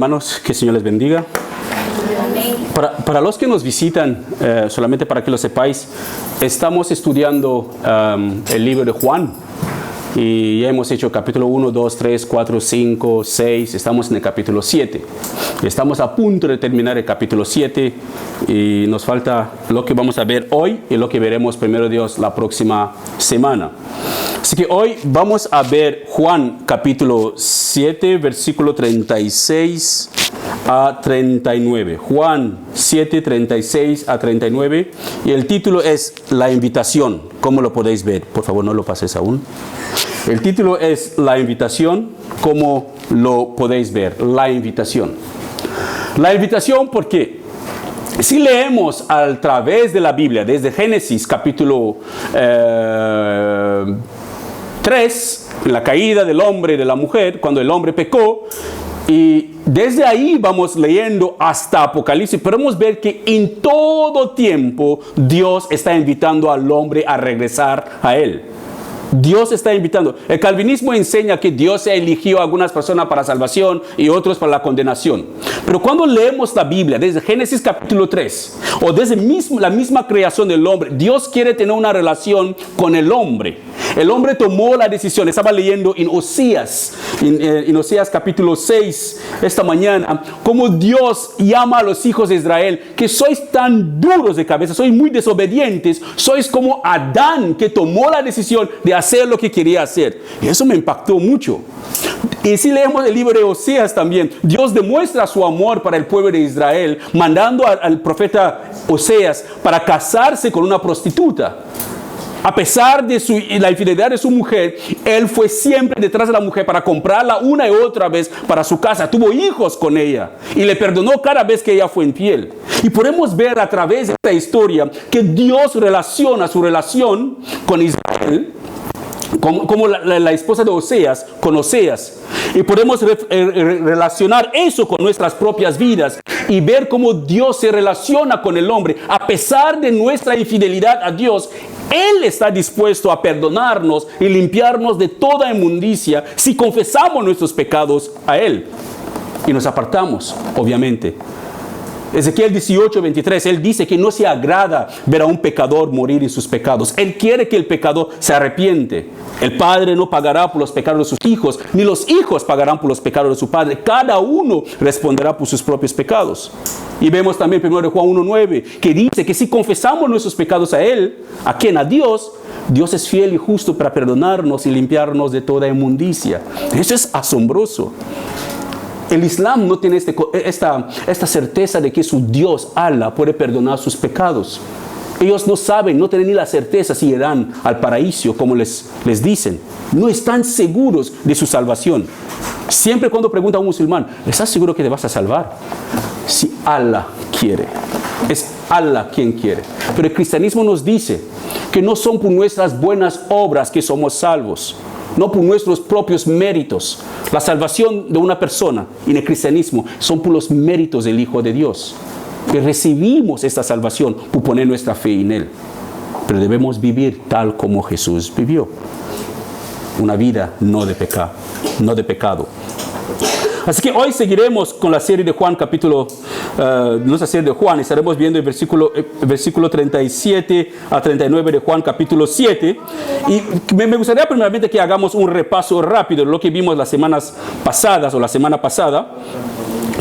hermanos, que el Señor les bendiga. Para los que nos visitan, solamente para que lo sepáis, estamos estudiando el libro de Juan. Y ya hemos hecho capítulo 1, 2, 3, 4, 5, 6, estamos en el capítulo 7. Estamos a punto de terminar el capítulo 7 y nos falta lo que vamos a ver hoy y lo que veremos primero Dios la próxima semana. Así que hoy vamos a ver Juan capítulo 7, versículo 36 a 39. Juan 7, 36 a 39. Y el título es La invitación. ¿Cómo lo podéis ver? Por favor, no lo pases aún. El título es La invitación. ¿Cómo lo podéis ver? La invitación. La invitación porque si leemos a través de la Biblia, desde Génesis capítulo 3, la caída del hombre y de la mujer, cuando el hombre pecó, y desde ahí vamos leyendo hasta Apocalipsis, podemos ver que en todo tiempo Dios está invitando al hombre a regresar a Él. Dios está invitando. El calvinismo enseña que Dios eligió a algunas personas para salvación y otros para la condenación. Pero cuando leemos la Biblia, desde Génesis capítulo 3, o desde la misma creación del hombre, Dios quiere tener una relación con el hombre. El hombre tomó la decisión. Estaba leyendo en Oseas, en Oseas capítulo 6, esta mañana, como Dios llama a los hijos de Israel, que sois tan duros de cabeza, sois muy desobedientes, sois como Adán, que tomó la decisión de hacer lo que quería hacer. Y eso me impactó mucho. Y si leemos el libro de Oseas también, Dios demuestra su amor para el pueblo de Israel, mandando al profeta Oseas para casarse con una prostituta. A pesar de la infidelidad de su mujer, él fue siempre detrás de la mujer para comprarla una y otra vez para su casa. Tuvo hijos con ella y le perdonó cada vez que ella fue infiel. Y podemos ver a través de esta historia que Dios relaciona su relación con Israel como la esposa de Oseas con Oseas. Y podemos relacionar eso con nuestras propias vidas y ver cómo Dios se relaciona con el hombre. A pesar de nuestra infidelidad a Dios, Él está dispuesto a perdonarnos y limpiarnos de toda inmundicia si confesamos nuestros pecados a Él y nos apartamos, obviamente. Ezequiel 18, 23, Él dice que no se agrada ver a un pecador morir en sus pecados. Él quiere que el pecador se arrepiente. El padre no pagará por los pecados de sus hijos, ni los hijos pagarán por los pecados de su padre. Cada uno responderá por sus propios pecados. Y vemos también 1 Juan 1, 9, que dice que si confesamos nuestros pecados a Él, ¿a quién? A Dios. Dios es fiel y justo para perdonarnos y limpiarnos de toda inmundicia. Eso es asombroso. El Islam no tiene esta certeza de que su Dios, Allah, puede perdonar sus pecados. Ellos no saben, no tienen ni la certeza si irán al paraíso, como les dicen. No están seguros de su salvación. Siempre cuando pregunta a un musulmán, ¿estás seguro que te vas a salvar? Si Allah quiere. Es Allah quien quiere. Pero el cristianismo nos dice que no son por nuestras buenas obras que somos salvos. No por nuestros propios méritos. La salvación de una persona en el cristianismo son por los méritos del Hijo de Dios. Y recibimos esta salvación por poner nuestra fe en Él. Pero debemos vivir tal como Jesús vivió. Una vida no de pecado. Así que hoy seguiremos con la serie de Juan, nuestra serie de Juan. Estaremos viendo el versículo 37 a 39 de Juan capítulo 7. Y me gustaría primeramente que hagamos un repaso rápido de lo que vimos las semanas pasadas o la semana pasada,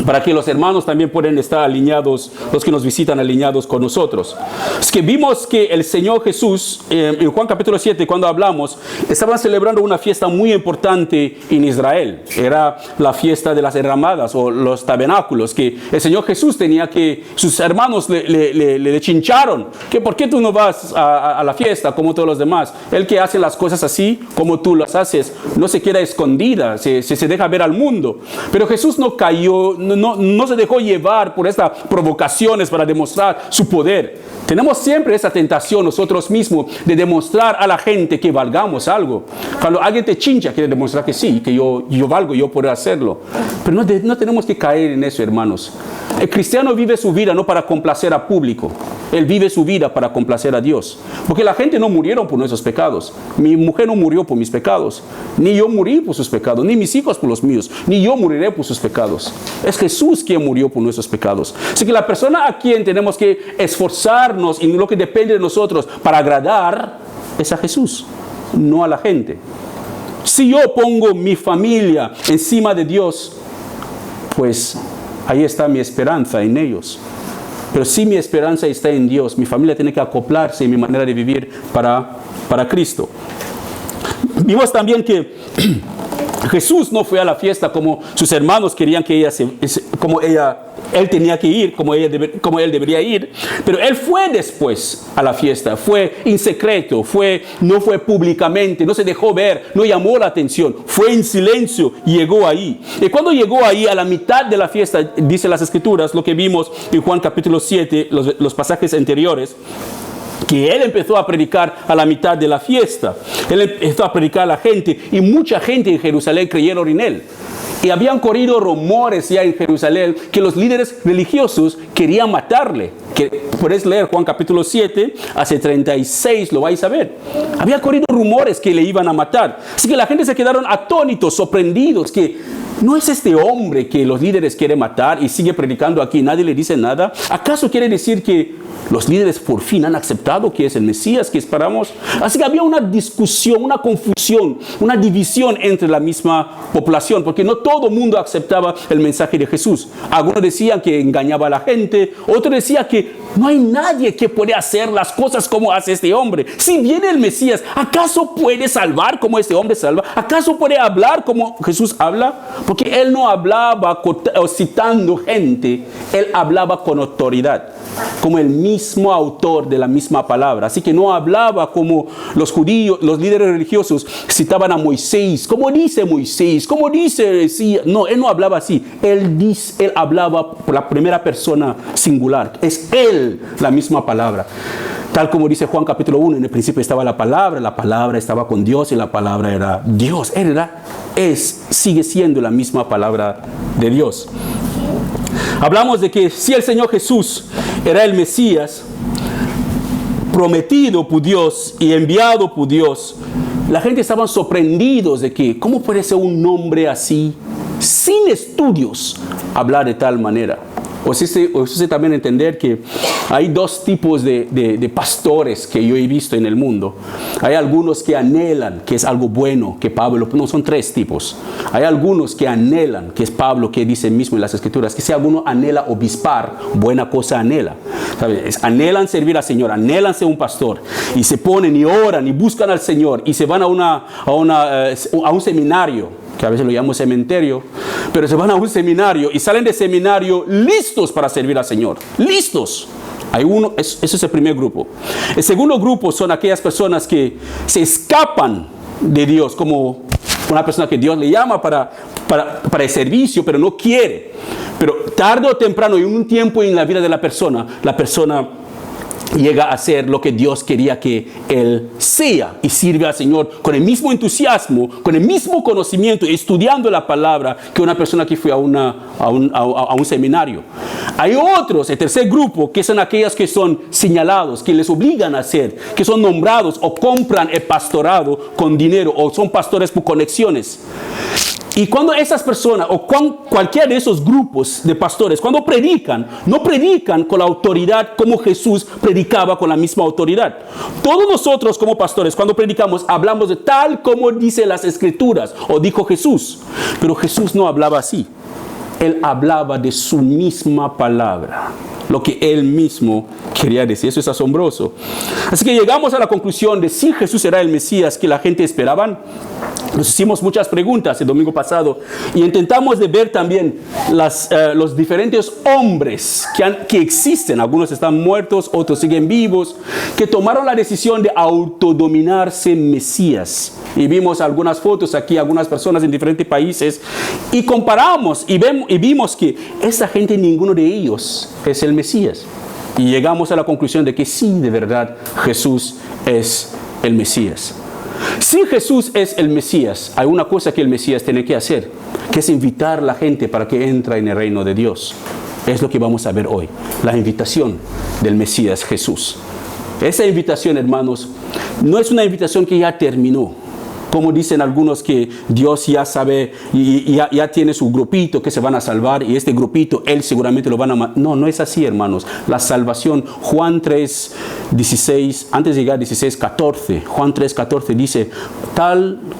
para que los hermanos también puedan estar alineados, los que nos visitan alineados con nosotros. Es que vimos que el Señor Jesús, en Juan capítulo 7, cuando hablamos, estaban celebrando una fiesta muy importante en Israel. Era la fiesta de las enramadas o los tabernáculos, que el Señor Jesús tenía que, sus hermanos le chincharon, que ¿por qué tú no vas a la fiesta como todos los demás? Él que hace las cosas así como tú las haces, no se queda escondida, se deja ver al mundo. Pero Jesús no cayó, no se dejó llevar por estas provocaciones para demostrar su poder. Tenemos siempre esa tentación nosotros mismos de demostrar a la gente que valgamos algo. Cuando alguien te chincha, quiere demostrar que sí, que yo valgo, yo puedo hacerlo. Pero no tenemos que caer en eso, hermanos. El cristiano vive su vida no para complacer al público. Él vive su vida para complacer a Dios. Porque la gente no murieron por nuestros pecados. Mi mujer no murió por mis pecados. Ni yo morí por sus pecados. Ni mis hijos por los míos. Ni yo moriré por sus pecados. Es Jesús quien murió por nuestros pecados. Así que la persona a quien tenemos que esforzarnos y lo que depende de nosotros para agradar es a Jesús, no a la gente. Si yo pongo mi familia encima de Dios, pues ahí está mi esperanza en ellos. Pero si mi esperanza está en Dios, mi familia tiene que acoplarse en mi manera de vivir para Cristo. Vimos también que Jesús no fue a la fiesta como sus hermanos querían que él tenía que ir, como él debería ir, pero él fue después a la fiesta, fue en secreto, no fue públicamente, no se dejó ver, no llamó la atención, fue en silencio y llegó ahí. Y cuando llegó ahí a la mitad de la fiesta, dice las Escrituras, lo que vimos en Juan capítulo 7, los pasajes anteriores, que él empezó a predicar a la mitad de la fiesta. Él empezó a predicar a la gente y mucha gente en Jerusalén creyeron en él. Y habían corrido rumores ya en Jerusalén que los líderes religiosos querían matarle. Que puedes leer Juan capítulo 7, hace 36, lo vais a ver. Había corrido rumores que le iban a matar. Así que la gente se quedaron atónitos, sorprendidos, que ¿no es este hombre que los líderes quieren matar y sigue predicando aquí? Nadie le dice nada. ¿Acaso quiere decir que los líderes por fin han aceptado que es el Mesías que esperamos? Así que había una discusión, una confusión, una división entre la misma población, porque no todo el mundo aceptaba el mensaje de Jesús. Algunos decían que engañaba a la gente, otros decían que no hay nadie que puede hacer las cosas como hace este hombre. Si viene el Mesías, ¿acaso puede salvar como este hombre salva? ¿Acaso puede hablar como Jesús habla? Porque él no hablaba citando gente, él hablaba con autoridad, como el mismo autor de la misma palabra. Así que no hablaba como los judíos, los líderes religiosos citaban a Moisés. ¿Cómo dice Moisés? ¿Cómo dice? Sí. No, él no hablaba así. Él hablaba por la primera persona singular. Es él la misma palabra. Tal como dice Juan capítulo 1, en el principio estaba la palabra estaba con Dios y la palabra era Dios. Sigue siendo la misma palabra de Dios. Hablamos de que si el Señor Jesús era el Mesías, prometido por Dios y enviado por Dios, la gente estaba sorprendidos de que, ¿cómo puede ser un hombre así, sin estudios, hablar de tal manera? O sea, también entender que hay dos tipos de pastores que yo he visto en el mundo. Hay algunos que anhelan, que es algo bueno, que Pablo, no, son tres tipos. Hay algunos que anhelan, que es Pablo que dice mismo en las Escrituras, que si alguno anhela obispar, buena cosa anhela. ¿Sabes? Anhelan servir al Señor, anhelan ser un pastor, y se ponen y oran y buscan al Señor y se van a un seminario, que a veces lo llamamos cementerio, pero se van a un seminario y salen de seminario listos para servir al Señor, listos. Ese es el primer grupo. El segundo grupo son aquellas personas que se escapan de Dios, como una persona que Dios le llama para el servicio, pero no quiere. Pero tarde o temprano, en un tiempo en la vida de la persona llega a ser lo que Dios quería que él sea y sirve al Señor con el mismo entusiasmo, con el mismo conocimiento, estudiando la palabra, que una persona que fue a un seminario. Hay otros, el tercer grupo, que son aquellas que son señalados, que les obligan a hacer, que son nombrados o compran el pastorado con dinero, o son pastores por conexiones. Y cuando esas personas o cualquiera de esos grupos de pastores, cuando predican, no predican con la autoridad como Jesús predicaba con la misma autoridad. Todos nosotros como pastores, cuando predicamos, hablamos de tal como dice las Escrituras o dijo Jesús. Pero Jesús no hablaba así. Él hablaba de su misma palabra, lo que él mismo quería decir. Eso es asombroso. Así que llegamos a la conclusión de si Jesús era el Mesías que la gente esperaban. Nos hicimos muchas preguntas el domingo pasado y intentamos de ver también los diferentes hombres que existen. Algunos están muertos, otros siguen vivos, que tomaron la decisión de autodominarse Mesías. Y vimos algunas fotos aquí, algunas personas en diferentes países, y comparamos y vimos que esa gente, ninguno de ellos es el Mesías. Y llegamos a la conclusión de que sí, de verdad, Jesús es el Mesías. Si Jesús es el Mesías, hay una cosa que el Mesías tiene que hacer, que es invitar a la gente para que entre en el reino de Dios. Es lo que vamos a ver hoy, la invitación del Mesías Jesús. Esa invitación, hermanos, no es una invitación que ya terminó. Como dicen algunos que Dios ya sabe y ya tiene su grupito que se van a salvar y este grupito, Él seguramente lo van a... No, no es así, hermanos. La salvación, Juan 3, 16, antes de llegar a 16, 14, Juan 3, 14 dice,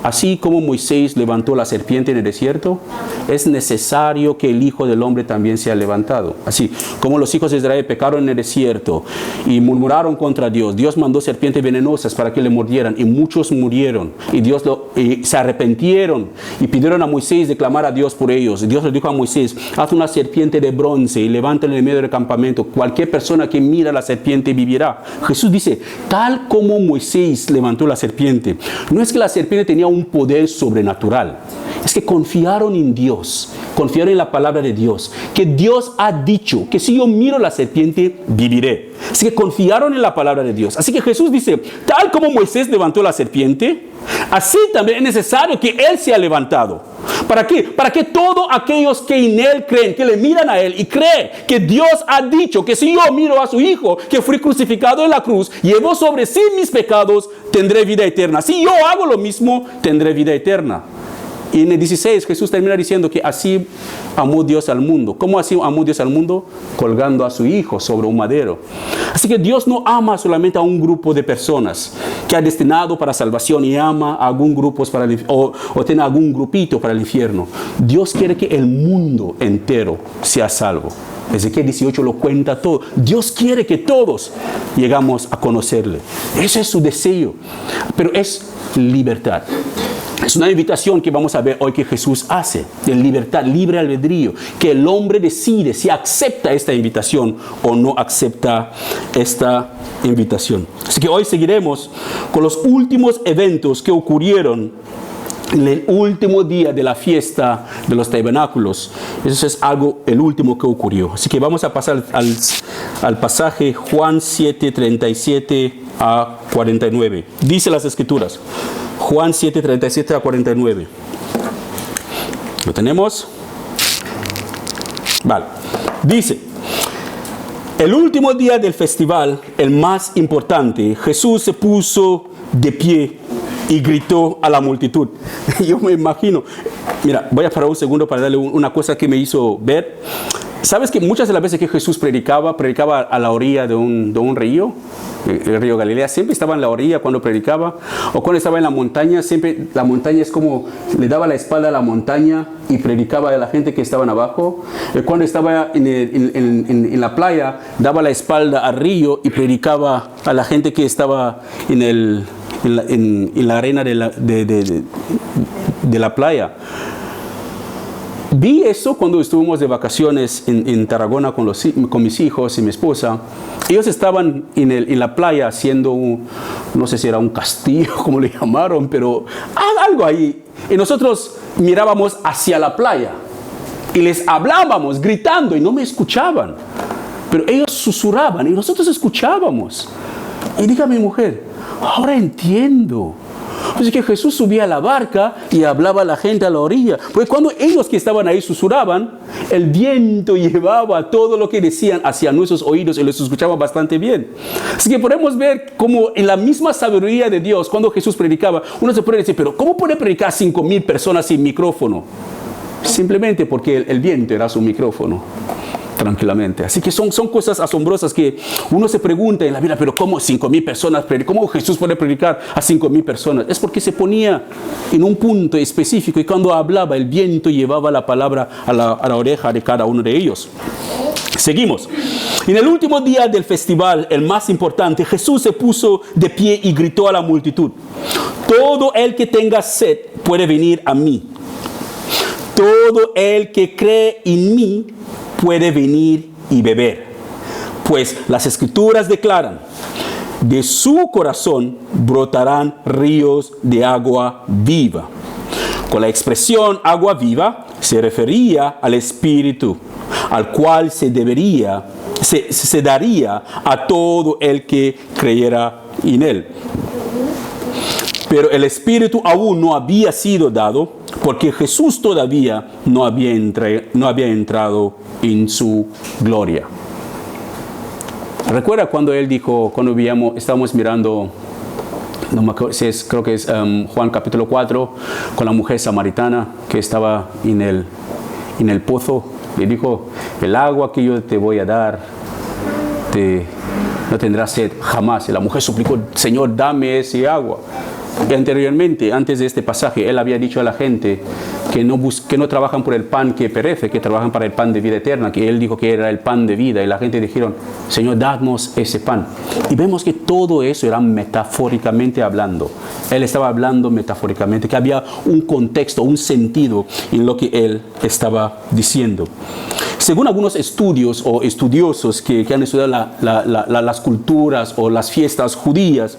así como Moisés levantó la serpiente en el desierto, es necesario que el Hijo del Hombre también sea levantado. Así como los hijos de Israel pecaron en el desierto y murmuraron contra Dios, Dios mandó serpientes venenosas para que le mordieran y muchos murieron y Dios se arrepintieron y pidieron a Moisés de clamar a Dios por ellos. Dios le dijo a Moisés, haz una serpiente de bronce y levántala en el medio del campamento. Cualquier persona que mira la serpiente vivirá. Jesús dice, tal como Moisés levantó la serpiente. No es que la serpiente tenía un poder sobrenatural. Es que confiaron en Dios, confiaron en la palabra de Dios, que Dios ha dicho que si yo miro la serpiente, viviré. Así que confiaron en la palabra de Dios. Así que Jesús dice, tal como Moisés levantó la serpiente, así también es necesario que Él sea levantado. ¿Para qué? Para que todos aquellos que en Él creen, que le miran a Él y creen que Dios ha dicho que si yo miro a su Hijo, que fue crucificado en la cruz, llevó sobre sí mis pecados, tendré vida eterna. Si yo hago lo mismo, tendré vida eterna. Y en el 16 Jesús termina diciendo que así amó Dios al mundo. ¿Cómo así amó Dios al mundo? Colgando a su Hijo sobre un madero. Así que Dios no ama solamente a un grupo de personas que ha destinado para salvación y ama a algún grupo o tiene algún grupito para el infierno. Dios quiere que el mundo entero sea salvo. Ezequiel 18 lo cuenta todo. Dios quiere que todos llegamos a conocerle. Ese es su deseo. Pero es libertad. Es una invitación que vamos a ver hoy que Jesús hace, de libertad, libre albedrío, que el hombre decide si acepta esta invitación o no acepta esta invitación. Así que hoy seguiremos con los últimos eventos que ocurrieron en el último día de la fiesta de los tabernáculos. Eso es el último que ocurrió. Así que vamos a pasar al pasaje Juan 7, 37 a 49. Dice las Escrituras. Juan 7, 37 a 49. ¿Lo tenemos? Vale. Dice, el último día del festival, el más importante, Jesús se puso de pie y gritó a la multitud. Yo me imagino, mira, voy a parar un segundo para darle una cosa que me hizo ver. ¿Sabes que muchas de las veces que Jesús predicaba a la orilla de un río? El río Galilea siempre estaba en la orilla cuando predicaba, o cuando estaba en la montaña, siempre la montaña es como le daba la espalda a la montaña y predicaba a la gente que estaban abajo. Cuando estaba en la playa, daba la espalda al río y predicaba a la gente que estaba en la arena de la playa. Vi eso cuando estuvimos de vacaciones en Tarragona con mis hijos y mi esposa. Ellos estaban en la playa haciendo no sé si era un castillo, como le llamaron, pero algo ahí. Y nosotros mirábamos hacia la playa y les hablábamos gritando y no me escuchaban. Pero ellos susurraban y nosotros escuchábamos. Y diga mi mujer, ahora entiendo. Así que Jesús subía a la barca y hablaba a la gente a la orilla. Porque cuando ellos que estaban ahí susurraban, el viento llevaba todo lo que decían hacia nuestros oídos y los escuchaba bastante bien. Así que podemos ver como en la misma sabiduría de Dios, cuando Jesús predicaba, uno se puede decir, pero ¿cómo puede predicar 5,000 personas sin micrófono? Simplemente porque el viento era su micrófono. Tranquilamente. Así que son cosas asombrosas que uno se pregunta en la vida, pero ¿cómo 5,000 personas? ¿Cómo Jesús puede predicar a 5,000 personas? Es porque se ponía en un punto específico y cuando hablaba el viento llevaba la palabra a la oreja de cada uno de ellos. Seguimos. En el último día del festival, el más importante, Jesús se puso de pie y gritó a la multitud: todo el que tenga sed puede venir a mí. Todo el que cree en mí puede venir y beber, pues las Escrituras declaran, de su corazón brotarán ríos de agua viva. Con la expresión agua viva se refería al Espíritu, al cual se daría a todo el que creyera en él. Pero el Espíritu aún no había sido dado porque Jesús todavía no había entrado en su gloria. Recuerda cuando él dijo, cuando estábamos mirando, no me acuerdo si es, creo que es Juan capítulo 4, con la mujer samaritana que estaba en el pozo, le dijo, el agua que yo te voy a dar, no tendrás sed jamás. Y la mujer suplicó, Señor, dame ese agua. Y anteriormente, antes de este pasaje, él había dicho a la gente que no trabajan por el pan que perece, que trabajan para el pan de vida eterna, que él dijo que era el pan de vida. Y la gente dijeron, Señor, dadnos ese pan. Y vemos que todo eso era metafóricamente hablando. Él estaba hablando metafóricamente, que había un contexto, un sentido en lo que él estaba diciendo. Según algunos estudios o estudiosos que han estudiado las culturas o las fiestas judías,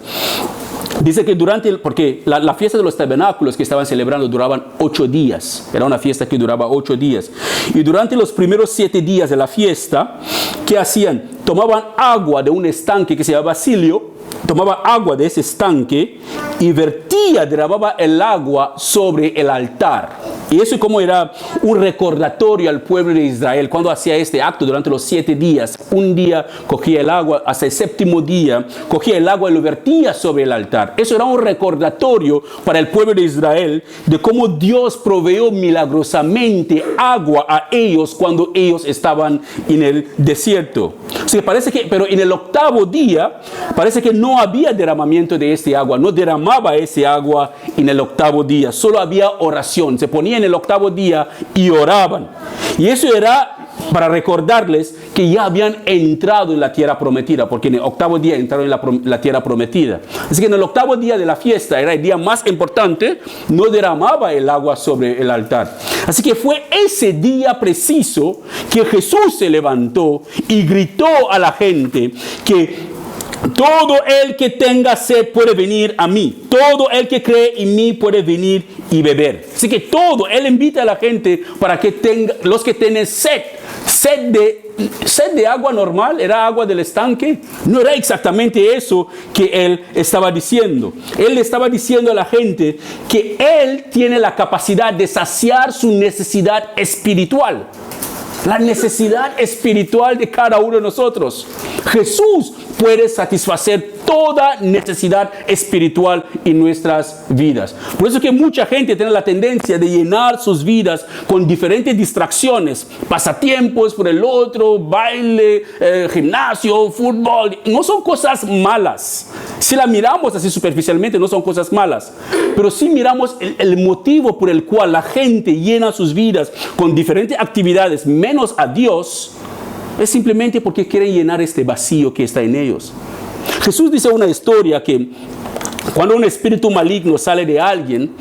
dice que porque la fiesta de los tabernáculos que estaban celebrando duraban 8 días. Era una fiesta que duraba 8 días. Y durante los primeros 7 días de la fiesta, ¿qué hacían? Tomaban agua de un estanque que se llamaba Silio, tomaba agua de ese estanque y derramaba el agua sobre el altar. Y eso como era un recordatorio al pueblo de Israel cuando hacía este acto durante los 7 días. Un día cogía el agua, hasta el 7º día cogía el agua y lo vertía sobre el altar. Eso era un recordatorio para el pueblo de Israel de cómo Dios proveyó milagrosamente agua a ellos cuando ellos estaban en el desierto. O sea, pero en el 8º día parece que no había derramamiento de este agua, no derramaba ese agua en el 8º día, solo había oración. Se ponían en el 8º día y oraban. Y eso era para recordarles que ya habían entrado en la tierra prometida, porque en el 8º día entraron en la tierra prometida. Así que en el 8º día de la fiesta, era el día más importante, no derramaba el agua sobre el altar. Así que fue ese día preciso que Jesús se levantó y gritó a la gente que todo el que tenga sed puede venir a mí. Todo el que cree en mí puede venir y beber. Así que él invita a la gente para que los que tienen sed de agua normal, era agua del estanque. No era exactamente eso que él estaba diciendo. Él le estaba diciendo a la gente que él tiene la capacidad de saciar su necesidad espiritual. La necesidad espiritual de cada uno de nosotros. Jesús puede satisfacer toda necesidad espiritual en nuestras vidas. Por eso es que mucha gente tiene la tendencia de llenar sus vidas con diferentes distracciones, pasatiempos por el otro, baile, gimnasio, fútbol. No son cosas malas. Si la miramos así superficialmente, no son cosas malas. Pero si miramos el motivo por el cual la gente llena sus vidas con diferentes actividades, menos a Dios, es simplemente porque quieren llenar este vacío que está en ellos. Jesús dice una historia que cuando un espíritu maligno sale de alguien,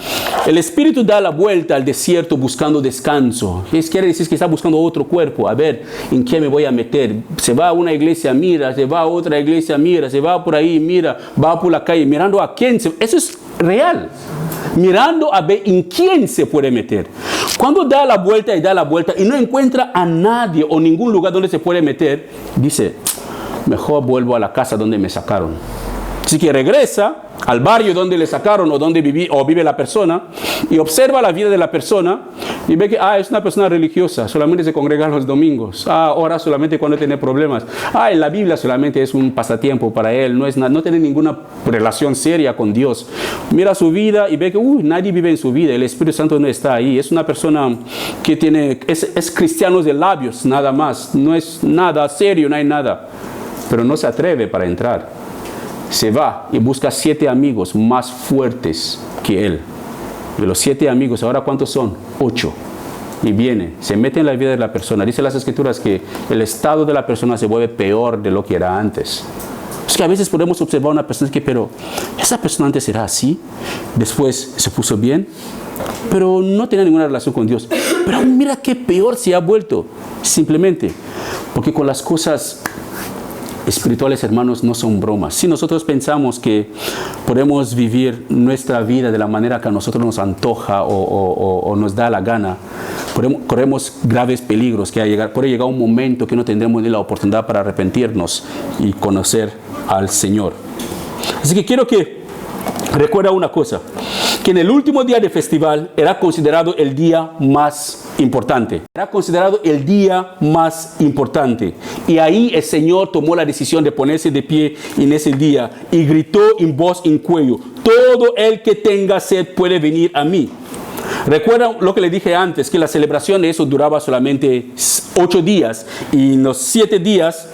el espíritu da la vuelta al desierto buscando descanso. Quiere decir que está buscando otro cuerpo. A ver, ¿en qué me voy a meter? Se va a una iglesia, mira. Se va a otra iglesia, mira. Se va por ahí, mira. Va por la calle, mirando a quién. Eso es real. Mirando a ver en quién se puede meter. Cuando da la vuelta y no encuentra a nadie o ningún lugar donde se puede meter, dice, mejor vuelvo a la casa donde me sacaron. Así que regresa al barrio donde le sacaron o donde vive la persona y observa la vida de la persona y ve que es una persona religiosa, solamente se congrega los domingos, ora solamente cuando tiene problemas, en la Biblia solamente es un pasatiempo para él, no tiene ninguna relación seria con Dios. Mira su vida y ve que nadie vive en su vida, el Espíritu Santo no está ahí, es una persona que es cristiano de labios nada más, no es nada serio, no hay nada, pero no se atreve para entrar. Se va y busca 7 amigos más fuertes que él. De los 7 amigos, ¿ahora cuántos son? 8. Y viene, se mete en la vida de la persona. Dice las Escrituras que el estado de la persona se vuelve peor de lo que era antes. Es que a veces podemos observar a una persona pero esa persona antes era así, después se puso bien, pero no tenía ninguna relación con Dios. Pero mira qué peor se ha vuelto. Simplemente porque con las cosas espirituales, hermanos, no son bromas. Si nosotros pensamos que podemos vivir nuestra vida de la manera que a nosotros nos antoja o nos da la gana, corremos graves peligros, puede llegar un momento que no tendremos ni la oportunidad para arrepentirnos y conocer al Señor. Así que quiero que recuerda una cosa, que en el último día del festival era considerado el día más importante. Era considerado el día más importante. Y ahí el Señor tomó la decisión de ponerse de pie en ese día y gritó en voz en cuello: todo el que tenga sed puede venir a mí. Recuerdan lo que le dije antes, que la celebración de eso duraba solamente 8 días, y en los 7 días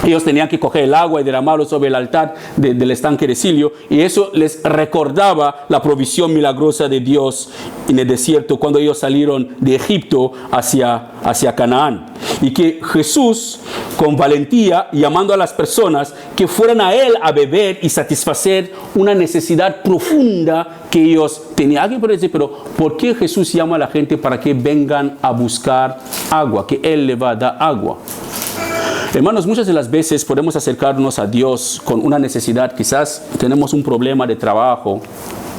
ellos tenían que coger el agua y derramarlo sobre el altar del estanque de Silio, y eso les recordaba la provisión milagrosa de Dios en el desierto cuando ellos salieron de Egipto hacia Canaán. Y que Jesús, con valentía, llamando a las personas que fueran a Él a beber y satisfacer una necesidad profunda que ellos tenían. Alguien puede decir: pero ¿por qué Jesús llama a la gente para que vengan a buscar agua? Que Él le va a dar agua. Hermanos, muchas de las veces podemos acercarnos a Dios con una necesidad. Quizás tenemos un problema de trabajo,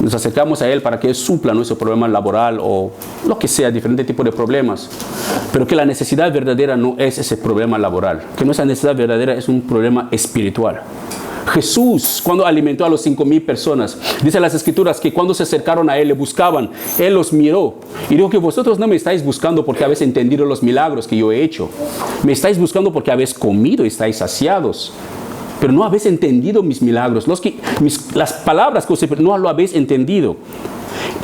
nos acercamos a Él para que Él supla nuestro problema laboral o lo que sea, diferente tipo de problemas. Pero que la necesidad verdadera no es ese problema laboral, que nuestra necesidad verdadera es un problema espiritual. Jesús, cuando alimentó a los 5,000 personas, dice las Escrituras que cuando se acercaron a Él, le buscaban, Él los miró y dijo que vosotros no me estáis buscando porque habéis entendido los milagros que yo he hecho. Me estáis buscando porque habéis comido y estáis saciados, pero no habéis entendido mis milagros. Las palabras que os he, no lo habéis entendido.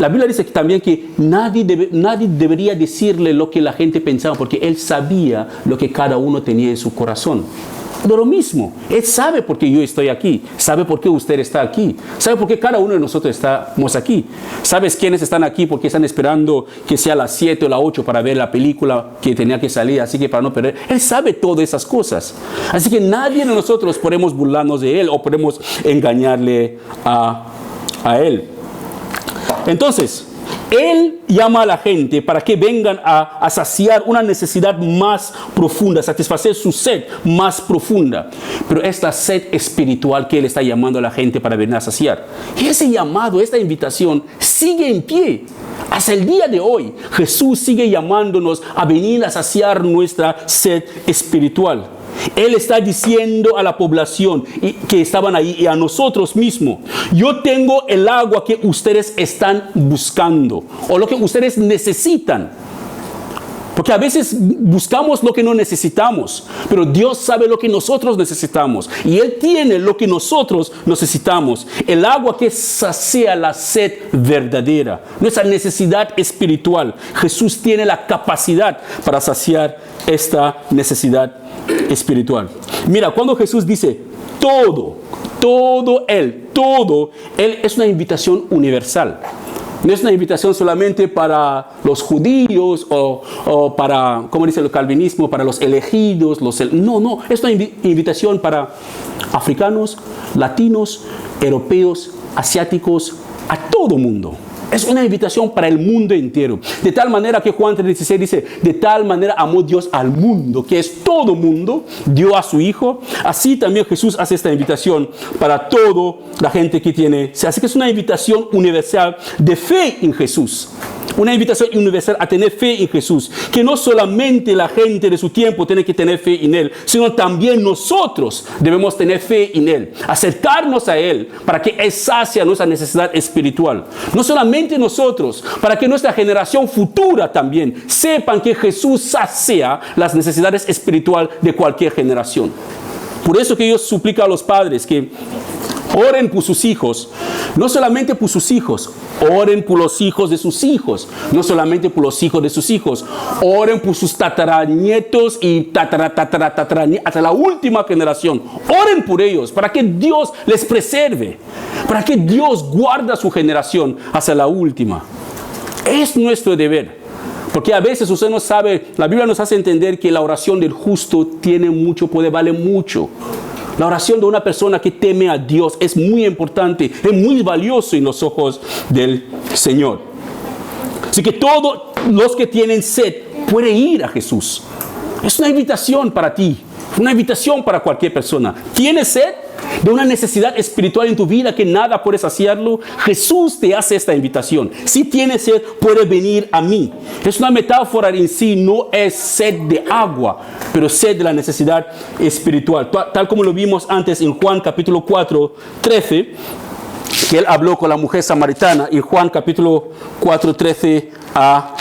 La Biblia dice también que nadie debería decirle lo que la gente pensaba, porque Él sabía lo que cada uno tenía en su corazón. De lo mismo, Él sabe por qué yo estoy aquí, sabe por qué usted está aquí, sabe por qué cada uno de nosotros estamos aquí. ¿Sabes quiénes están aquí? Porque están esperando que sea las 7 o las 8 para ver la película que tenía que salir, así que para no perder. Él sabe todas esas cosas. Así que nadie de nosotros podemos burlarnos de Él o podemos engañarle a Él. Entonces, Él llama a la gente para que vengan a saciar una necesidad más profunda, satisfacer su sed más profunda. Pero esta sed espiritual que Él está llamando a la gente para venir a saciar. Y ese llamado, esta invitación sigue en pie. Hasta el día de hoy, Jesús sigue llamándonos a venir a saciar nuestra sed espiritual. Él está diciendo a la población que estaban ahí y a nosotros mismos: yo tengo el agua que ustedes están buscando o lo que ustedes necesitan. Porque a veces buscamos lo que no necesitamos, pero Dios sabe lo que nosotros necesitamos y Él tiene lo que nosotros necesitamos. El agua que sacia la sed verdadera, nuestra necesidad espiritual. Jesús tiene la capacidad para saciar esta necesidad espiritual. Mira, cuando Jesús dice todo Él es una invitación universal. No es una invitación solamente para los judíos o para, como dice el calvinismo, para los elegidos. No, es una invitación para africanos, latinos, europeos, asiáticos, a todo mundo. Es una invitación para el mundo entero. De tal manera que Juan 3:16 dice: de tal manera amó Dios al mundo, que es todo mundo, dio a su Hijo. Así también Jesús hace esta invitación para toda la gente que tiene. Así que es una invitación universal de fe en Jesús. Una invitación universal a tener fe en Jesús. Que no solamente la gente de su tiempo tiene que tener fe en Él, sino también nosotros debemos tener fe en Él. Acercarnos a Él para que Él sacie nuestra necesidad espiritual. No solamente nosotros, para que nuestra generación futura también sepan que Jesús sacia las necesidades espirituales de cualquier generación. Por eso que Dios suplica a los padres que oren por sus hijos, no solamente por sus hijos, oren por los hijos de sus hijos, no solamente por los hijos de sus hijos, oren por sus tataranietos y tataranietos, hasta la última generación. Oren por ellos para que Dios les preserve, para que Dios guarde su generación hasta la última. Es nuestro deber. Porque a veces usted no sabe, la Biblia nos hace entender que la oración del justo tiene mucho poder, vale mucho. La oración de una persona que teme a Dios es muy importante, es muy valioso en los ojos del Señor. Así que todos los que tienen sed pueden ir a Jesús. Es una invitación para ti, una invitación para cualquier persona. ¿Tienes sed de una necesidad espiritual en tu vida que nada puede saciarlo? Jesús te hace esta invitación. Si tienes sed, puedes venir a mí. Es una metáfora en sí, no es sed de agua, pero sed de la necesidad espiritual. Tal como lo vimos antes en Juan capítulo 4, 13. que él habló con la mujer samaritana en Juan capítulo 4, 13 a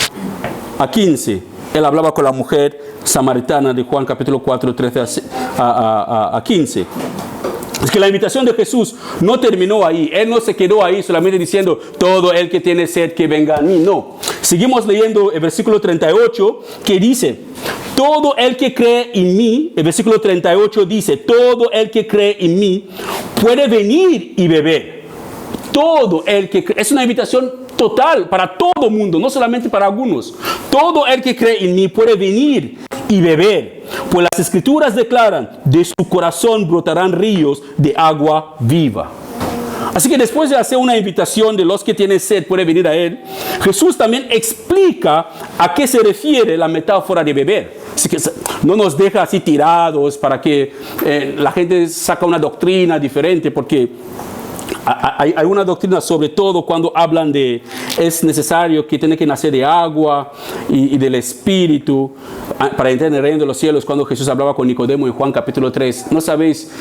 15. Él hablaba con la mujer samaritana de Juan capítulo 4, 13 a 15. Es que la invitación de Jesús no terminó ahí. Él no se quedó ahí solamente diciendo, todo el que tiene sed que venga a mí. No. Seguimos leyendo el versículo 38 que dice, todo el que cree en mí, el versículo 38 dice, todo el que cree en mí puede venir y beber. Todo el que cree, es una invitación total para todo mundo, no solamente para algunos. Todo el que cree en mí puede venir y beber, pues las escrituras declaran, de su corazón brotarán ríos de agua viva. Así que después de hacer una invitación de los que tienen sed puede venir a él, Jesús también explica a qué se refiere la metáfora de beber. Así que no nos deja así tirados para que la gente saca una doctrina diferente, porque hay una doctrina, sobre todo cuando hablan de es necesario que tiene que nacer de agua y del Espíritu para entrar en el reino de los cielos. Cuando Jesús hablaba con Nicodemo en Juan capítulo 3, no sabéis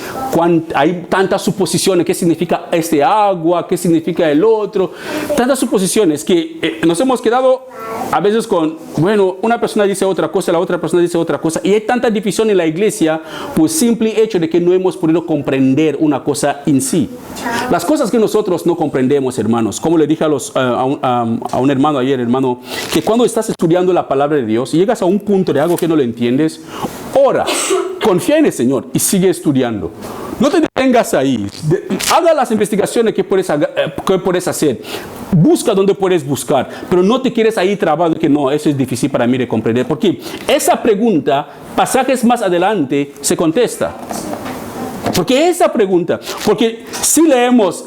hay tantas suposiciones, qué significa este agua, qué significa el otro, tantas suposiciones que nos hemos quedado a veces con, bueno, una persona dice otra cosa, la otra persona dice otra cosa, y hay tanta división en la iglesia por simple hecho de que no hemos podido comprender una cosa en sí. Las cosas que nosotros no comprendemos, hermanos, como le dije a un hermano ayer, hermano, que cuando estás estudiando la palabra de Dios y llegas a un punto de algo que no lo entiendes, ora, confía en el Señor y sigue estudiando. No te detengas ahí. Haga las investigaciones que puedes hacer. Busca donde puedes buscar, pero no te quieres ahí trabado que no, eso es difícil para mí de comprender, porque esa pregunta, pasajes más adelante, se contesta. Porque esa pregunta, porque si leemos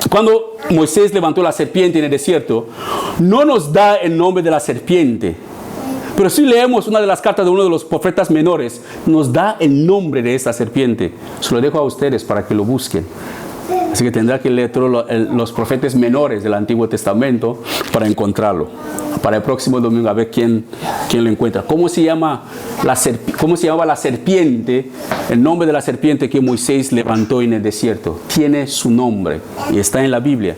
cuando Moisés levantó la serpiente en el desierto, no nos da el nombre de la serpiente. Pero si leemos una de las cartas de uno de los profetas menores, nos da el nombre de esta serpiente. Se lo dejo a ustedes para que lo busquen. Así que tendrá que leer todos los profetas menores del Antiguo Testamento para encontrarlo. Para el próximo domingo a ver quién lo encuentra. ¿Cómo se llama la serpiente? El nombre de la serpiente que Moisés levantó en el desierto. Tiene su nombre y está en la Biblia.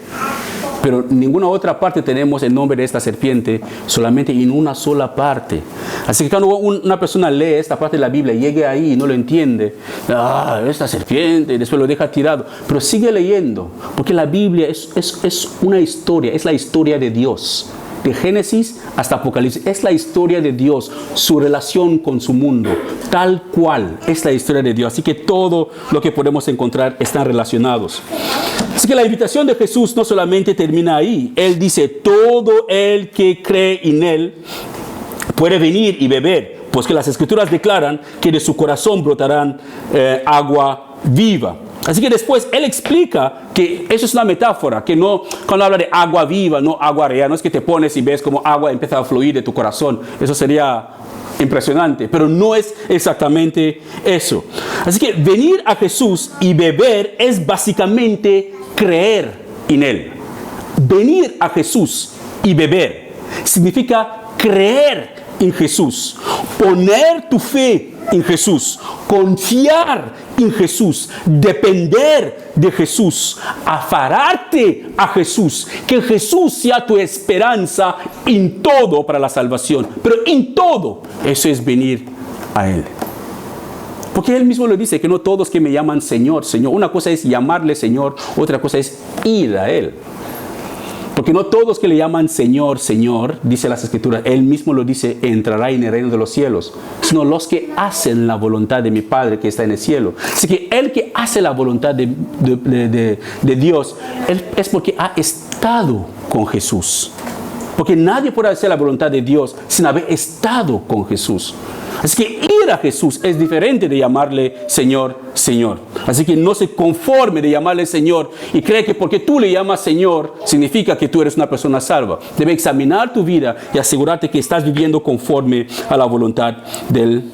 Pero en ninguna otra parte tenemos el nombre de esta serpiente, solamente en una sola parte. Así que cuando una persona lee esta parte de la Biblia, llegue ahí y no lo entiende, esta serpiente, y después lo deja tirado. Pero sigue leyendo, porque la Biblia es una historia, es la historia de Dios. De Génesis hasta Apocalipsis, es la historia de Dios, su relación con su mundo, tal cual es la historia de Dios. Así que todo lo que podemos encontrar están relacionados. Así que la invitación de Jesús no solamente termina ahí. Él dice, todo el que cree en Él puede venir y beber, pues que las Escrituras declaran que de su corazón brotarán agua viva. Así que después él explica que eso es una metáfora, que no, cuando habla de agua viva, no agua real, no es que te pones y ves como agua empieza a fluir de tu corazón. Eso sería impresionante, pero no es exactamente eso. Así que venir a Jesús y beber es básicamente creer en Él. Venir a Jesús y beber significa creer en Jesús, poner tu fe en Jesús, confiar en Jesús, depender de Jesús, aferrarte a Jesús, que Jesús sea tu esperanza en todo para la salvación, pero en todo, eso es venir a Él. Porque Él mismo le dice que no todos que me llaman Señor, Señor, una cosa es llamarle Señor, otra cosa es ir a Él. Porque no todos que le llaman Señor, Señor, dice las Escrituras, Él mismo lo dice, entrará en el reino de los cielos, sino los que hacen la voluntad de mi Padre que está en el cielo. Así que el que hace la voluntad de Dios, él es porque ha estado con Jesús. Porque nadie puede hacer la voluntad de Dios sin haber estado con Jesús. Así que ir a Jesús es diferente de llamarle Señor, Señor. Así que no se conforme de llamarle Señor y cree que porque tú le llamas Señor significa que tú eres una persona salva. Debe examinar tu vida y asegurarte que estás viviendo conforme a la voluntad del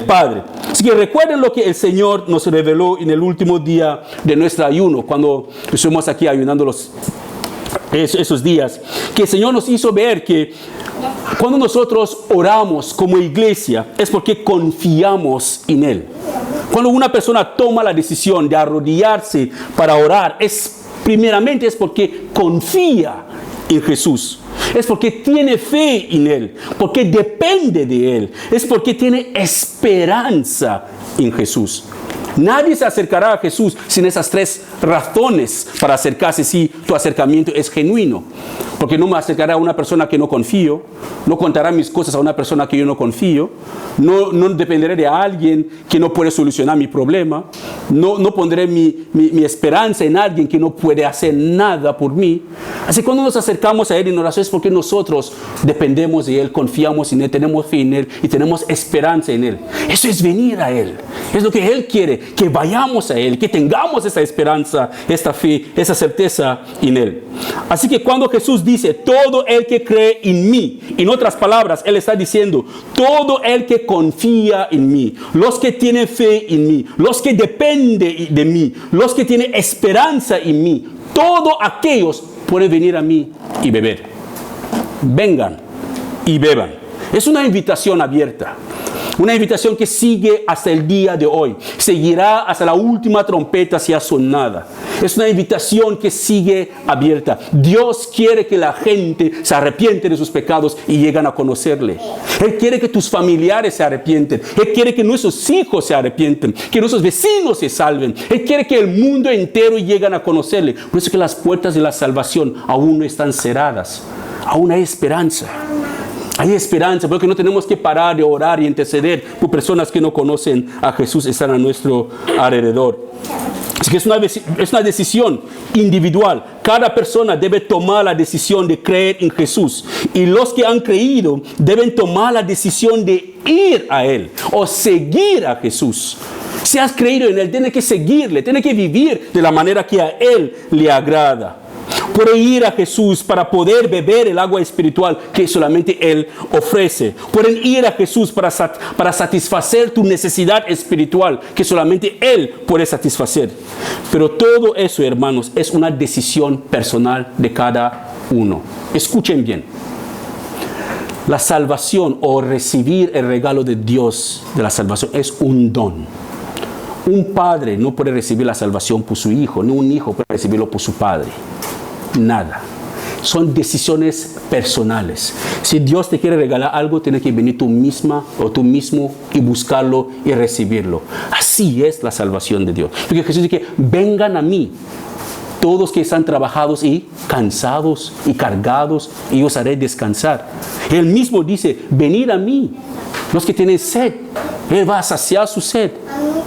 Padre. Así que recuerden lo que el Señor nos reveló en el último día de nuestro ayuno, cuando estuvimos aquí ayunando esos días, que el Señor nos hizo ver que cuando nosotros oramos como iglesia es porque confiamos en Él. Cuando una persona toma la decisión de arrodillarse para orar, primeramente es porque confía en Jesús. Es porque tiene fe en Él, porque depende de Él. Es porque tiene esperanza en Jesús. Nadie se acercará a Jesús sin esas 3 razones para acercarse si tu acercamiento es genuino. Porque no me acercaré a una persona que no confío, no contará mis cosas a una persona que yo no confío, no dependeré de alguien que no puede solucionar mi problema, no pondré mi esperanza en alguien que no puede hacer nada por mí. Así que cuando nos acercamos a Él en oración es porque nosotros dependemos de Él, confiamos en Él, tenemos fe en Él y tenemos esperanza en Él. Eso es venir a Él, es lo que Él quiere, que vayamos a Él, que tengamos esa esperanza, esta fe, esa certeza en Él. Así que cuando Jesús dice, todo el que cree en mí, en otras palabras, Él está diciendo, todo el que confía en mí, los que tienen fe en mí, los que dependen de mí, los que tienen esperanza en mí, todos aquellos pueden venir a mí y beber. Vengan y beban. Es una invitación abierta. Una invitación que sigue hasta el día de hoy. Seguirá hasta la última trompeta sea sonada. Es una invitación que sigue abierta. Dios quiere que la gente se arrepiente de sus pecados y lleguen a conocerle. Él quiere que tus familiares se arrepienten. Él quiere que nuestros hijos se arrepienten. Que nuestros vecinos se salven. Él quiere que el mundo entero llegue a conocerle. Por eso que las puertas de la salvación aún no están cerradas. Aún hay esperanza. Hay esperanza, porque no tenemos que parar de orar y interceder por personas que no conocen a Jesús, están a nuestro alrededor. Así que es una decisión individual. Cada persona debe tomar la decisión de creer en Jesús. Y los que han creído deben tomar la decisión de ir a Él o seguir a Jesús. Si has creído en Él, tienes que seguirle, tienes que vivir de la manera que a Él le agrada. Puede ir a Jesús para poder beber el agua espiritual que solamente Él ofrece. Pueden ir a Jesús para satisfacer tu necesidad espiritual que solamente Él puede satisfacer. Pero todo eso, hermanos, es una decisión personal de cada uno. Escuchen bien. La salvación o recibir el regalo de Dios de la salvación es un don. Un padre no puede recibir la salvación por su hijo, ni un hijo puede recibirlo por su padre. Nada. Son decisiones personales. Si Dios te quiere regalar algo, tienes que venir tú misma o tú mismo y buscarlo y recibirlo. Así es la salvación de Dios. Porque Jesús dice, vengan a mí, todos que están trabajados y cansados y cargados, y os haré descansar. Él mismo dice, venid a mí, los que tienen sed. Él va a saciar su sed.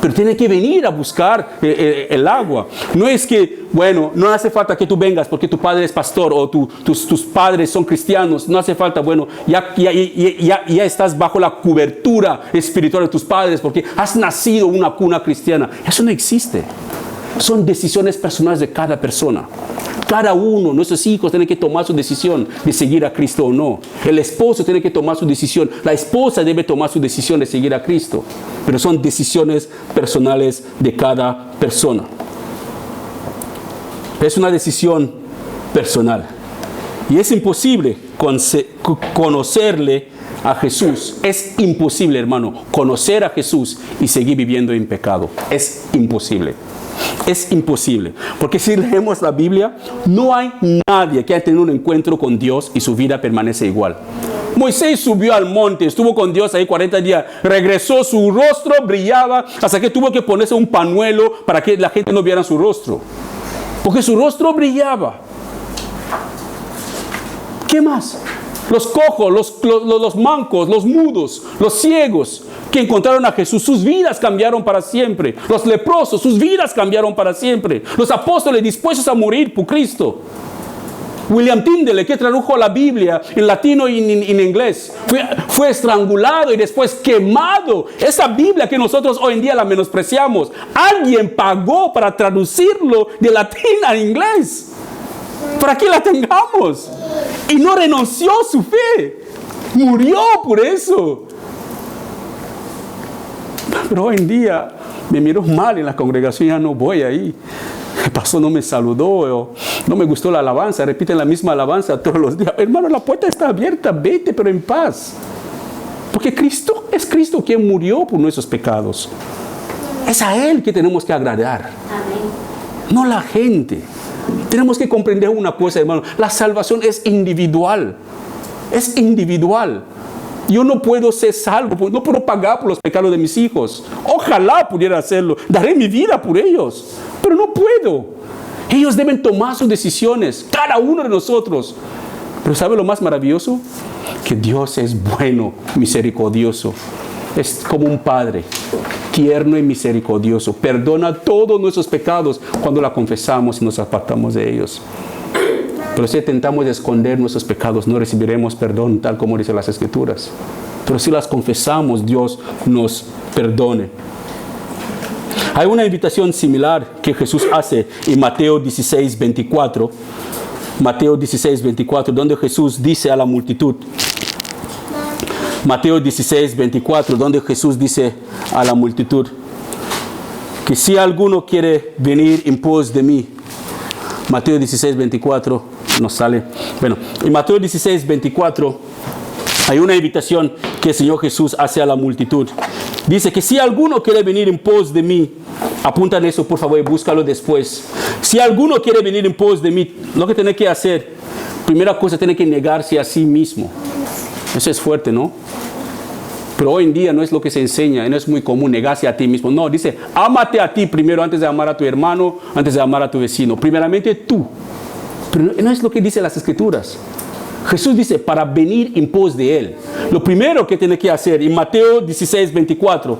Pero tiene que venir a buscar el agua. No es que, bueno, no hace falta que tú vengas porque tu padre es pastor o tus padres son cristianos. No hace falta, bueno, ya estás bajo la cobertura espiritual de tus padres porque has nacido en una cuna cristiana. Eso no existe. Son decisiones personales de cada persona. Cada uno, nuestros hijos tienen que tomar su decisión de seguir a Cristo o no. El esposo tiene que tomar su decisión. La esposa debe tomar su decisión de seguir a Cristo. Pero son decisiones personales de cada persona. Es una decisión personal. Y es imposible conocerle a Jesús. Es imposible, hermano, conocer a Jesús y seguir viviendo en pecado. Es imposible. Es imposible, porque si leemos la Biblia, no hay nadie que haya tenido un encuentro con Dios y su vida permanece igual. Moisés subió al monte, estuvo con Dios ahí 40 días, regresó, su rostro brillaba, hasta que tuvo que ponerse un pañuelo para que la gente no viera su rostro, porque su rostro brillaba. ¿Qué más? Los cojos, los mancos, los mudos, los ciegos que encontraron a Jesús, sus vidas cambiaron para siempre. Los leprosos, sus vidas cambiaron para siempre. Los apóstoles dispuestos a morir por Cristo. William Tyndale, que tradujo la Biblia en latino y en inglés, fue estrangulado y después quemado. Esa Biblia que nosotros hoy en día la menospreciamos, alguien pagó para traducirlo de latín a inglés, para que la tengamos. Y no renunció a su fe. Murió por eso. Pero hoy en día me miro mal en la congregación, ya no voy ahí. El pastor no me saludó, no me gustó la alabanza, repiten la misma alabanza todos los días. Hermano, la puerta está abierta, vete, pero en paz. Porque Cristo es Cristo quien murió por nuestros pecados. Es a Él que tenemos que agradar. No la gente. Tenemos que comprender una cosa, hermano. La salvación es individual. Es individual. Yo no puedo ser salvo, no puedo pagar por los pecados de mis hijos. Ojalá pudiera hacerlo. Daré mi vida por ellos. Pero no puedo. Ellos deben tomar sus decisiones. Cada uno de nosotros. Pero ¿sabe lo más maravilloso? Que Dios es bueno, misericordioso. Es como un padre, tierno y misericordioso. Perdona todos nuestros pecados cuando la confesamos y nos apartamos de ellos. Pero si intentamos esconder nuestros pecados, no recibiremos perdón, tal como dicen las Escrituras. Pero si las confesamos, Dios nos perdone. Hay una invitación similar que Jesús hace en Mateo 16, 24. Mateo 16, 24, donde Jesús dice a la multitud. Mateo 16, 24, donde Jesús dice a la multitud que si alguno quiere venir en pos de mí. Mateo 16, 24 nos sale. Bueno, en Mateo 16, 24 hay una invitación que el Señor Jesús hace a la multitud. Dice que si alguno quiere venir en pos de mí, apuntan eso por favor y búscalo después. Si alguno quiere venir en pos de mí, lo que tiene que hacer, primera cosa, tiene que negarse a sí mismo. Eso es fuerte, ¿no? Pero hoy en día no es lo que se enseña, no es muy común negarse a ti mismo. No, dice, ámate a ti primero antes de amar a tu hermano, antes de amar a tu vecino. Primeramente tú. Pero no es lo que dicen las Escrituras. Jesús dice, para venir en pos de Él. Lo primero que tiene que hacer, en Mateo 16, 24,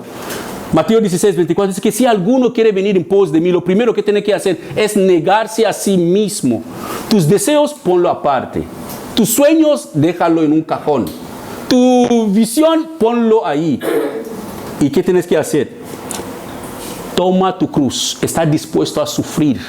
Mateo 16, 24, dice que si alguno quiere venir en pos de mí, lo primero que tiene que hacer es negarse a sí mismo. Tus deseos, ponlo aparte. Tus sueños, déjalo en un cajón. Tu visión, ponlo ahí. ¿Y qué tienes que hacer? Toma tu cruz. Estás dispuesto a sufrir.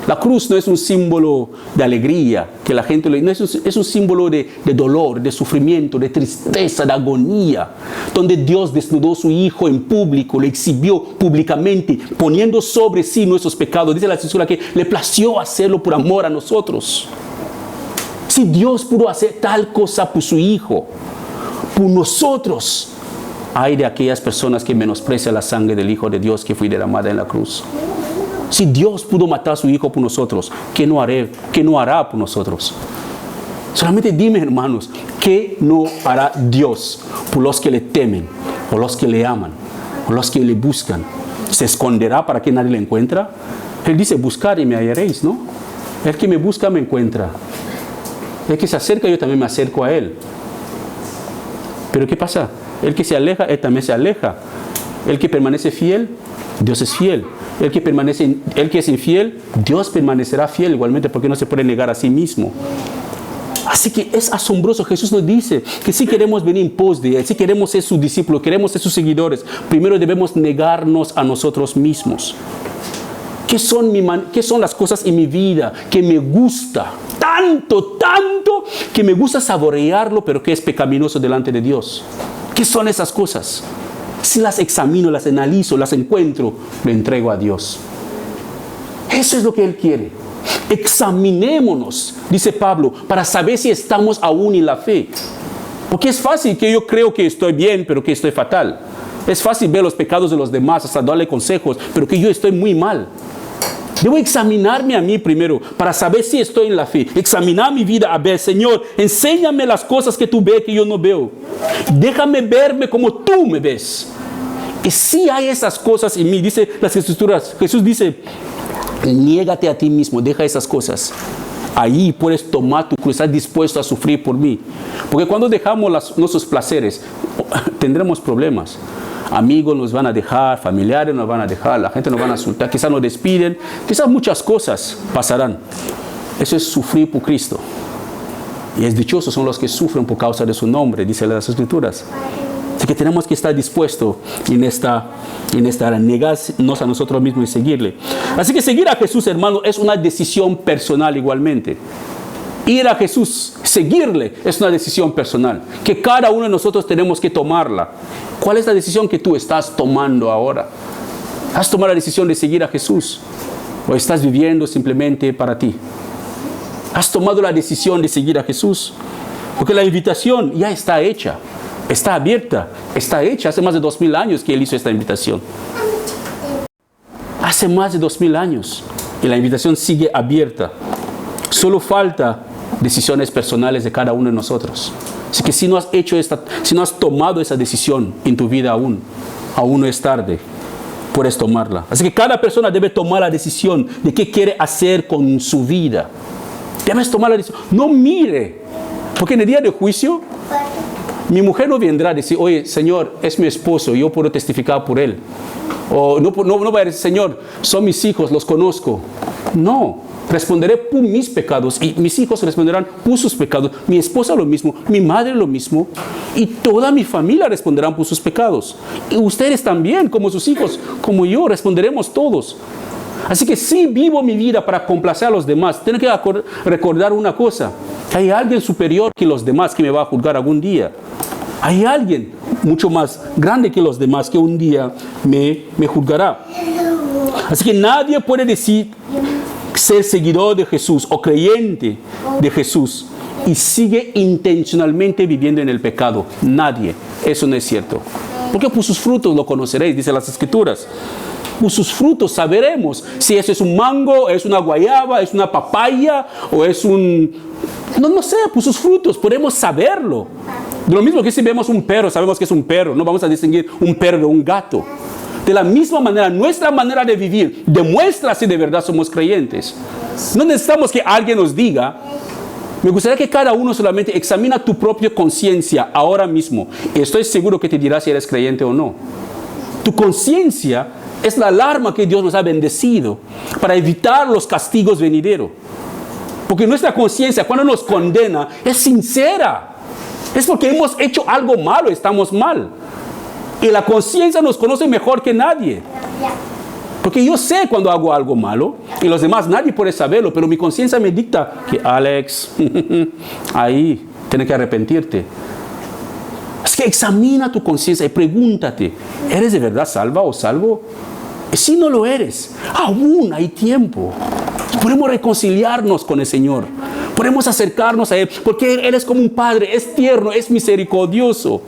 La cruz no es un símbolo de alegría, que la gente no es un símbolo de dolor, de sufrimiento, de tristeza, de agonía, donde Dios desnudó a su Hijo en público, le exhibió públicamente, poniendo sobre sí nuestros pecados. Dice la Escritura que le plació hacerlo por amor a nosotros. Si Dios pudo hacer tal cosa por su Hijo, por nosotros, hay de aquellas personas que menosprecian la sangre del Hijo de Dios que fue derramada en la cruz. Si Dios pudo matar a su Hijo por nosotros, ¿qué no hará por nosotros? Solamente dime, hermanos, ¿qué no hará Dios por los que le temen, por los que le aman, por los que le buscan? ¿Se esconderá para que nadie le encuentre? Él dice, buscad y me hallaréis, ¿no? El que me busca me encuentra. El que se acerca, yo también me acerco a él. Pero ¿qué pasa? El que se aleja, él también se aleja. El que permanece fiel, Dios es fiel. El que es infiel, Dios permanecerá fiel igualmente, porque no se puede negar a sí mismo. Así que es asombroso. Jesús nos dice que si queremos venir en pos de Él, si queremos ser sus discípulos, queremos ser sus seguidores, primero debemos negarnos a nosotros mismos. ¿Qué son las cosas en mi vida que me gusta? Tanto que me gusta saborearlo, pero que es pecaminoso delante de Dios. ¿Qué son esas cosas? Si las examino, las analizo, las encuentro, lo entrego a Dios. Eso es lo que Él quiere. Examinémonos, dice Pablo, para saber si estamos aún en la fe. Porque es fácil que yo creo que estoy bien, pero que estoy fatal. Es fácil ver los pecados de los demás, hasta darle consejos, pero que yo estoy muy mal. Debo examinarme a mí primero para saber si estoy en la fe. Examinar mi vida, a ver, Señor, enséñame las cosas que tú ves que yo no veo. Déjame verme como tú me ves. Y si hay esas cosas en mí, dice las Escrituras, Jesús dice, niégate a ti mismo, deja esas cosas. Ahí puedes tomar tu cruz, estás dispuesto a sufrir por mí. Porque cuando dejamos nuestros placeres, tendremos problemas. Amigos nos van a dejar, familiares nos van a dejar, la gente nos van a insultar, quizás nos despiden, quizás muchas cosas pasarán. Eso es sufrir por Cristo. Y es dichosos son los que sufren por causa de su nombre, dice las Escrituras. Así que tenemos que estar dispuestos en esta negarnos a nosotros mismos y seguirle. Así que seguir a Jesús, hermano, es una decisión personal igualmente. Ir a Jesús, seguirle, es una decisión personal, que cada uno de nosotros tenemos que tomarla. ¿Cuál es la decisión que tú estás tomando ahora? ¿Has tomado la decisión de seguir a Jesús? ¿O estás viviendo simplemente para ti? ¿Has tomado la decisión de seguir a Jesús? Porque la invitación ya está hecha, está abierta, está hecha. Hace más de 2000 años que Él hizo esta invitación. hace más de 2000 años y la invitación sigue abierta. Solo falta decisiones personales de cada uno de nosotros. Así que si no has tomado esa decisión en tu vida aún no es tarde. Puedes tomarla. Así que cada persona debe tomar la decisión de qué quiere hacer con su vida. Debes tomar la decisión. No mire, porque en el día de juicio, mi mujer no vendrá a decir, oye, Señor, es mi esposo, yo puedo testificar por él. O no va a decir, Señor, son mis hijos, los conozco. No, responderé por mis pecados y mis hijos responderán por sus pecados. Mi esposa lo mismo, mi madre lo mismo y toda mi familia responderán por sus pecados. Y ustedes también, como sus hijos, como yo, responderemos todos. Así que si vivo mi vida para complacer a los demás, tengo que recordar una cosa. Hay alguien superior que los demás que me va a juzgar algún día. Hay alguien mucho más grande que los demás que un día me juzgará. Así que nadie puede decir ser seguidor de Jesús o creyente de Jesús y sigue intencionalmente viviendo en el pecado. Nadie. Eso no es cierto. Porque por sus frutos lo conoceréis, dice las Escrituras. Por sus frutos saberemos si eso es un mango, es una guayaba, es una papaya o es un... No sé, por sus frutos podemos saberlo. De lo mismo que si vemos un perro, sabemos que es un perro. No vamos a distinguir un perro de un gato. De la misma manera, nuestra manera de vivir demuestra si de verdad somos creyentes. No necesitamos que alguien nos diga. Me gustaría que cada uno solamente examina tu propia conciencia ahora mismo. Estoy seguro que te dirá si eres creyente o no. Tu conciencia es la alarma que Dios nos ha bendecido para evitar los castigos venideros. Porque nuestra conciencia, cuando nos condena, es sincera. Es porque hemos hecho algo malo, estamos mal. Y la conciencia nos conoce mejor que nadie. Porque yo sé cuando hago algo malo y los demás nadie puede saberlo, pero mi conciencia me dicta que Alex, ahí tienes que arrepentirte. Es que examina tu conciencia y pregúntate, ¿eres de verdad salva o salvo? Y si no lo eres, aún hay tiempo. Podemos reconciliarnos con el Señor. Podemos acercarnos a Él, porque Él es como un Padre, es tierno, es misericordioso.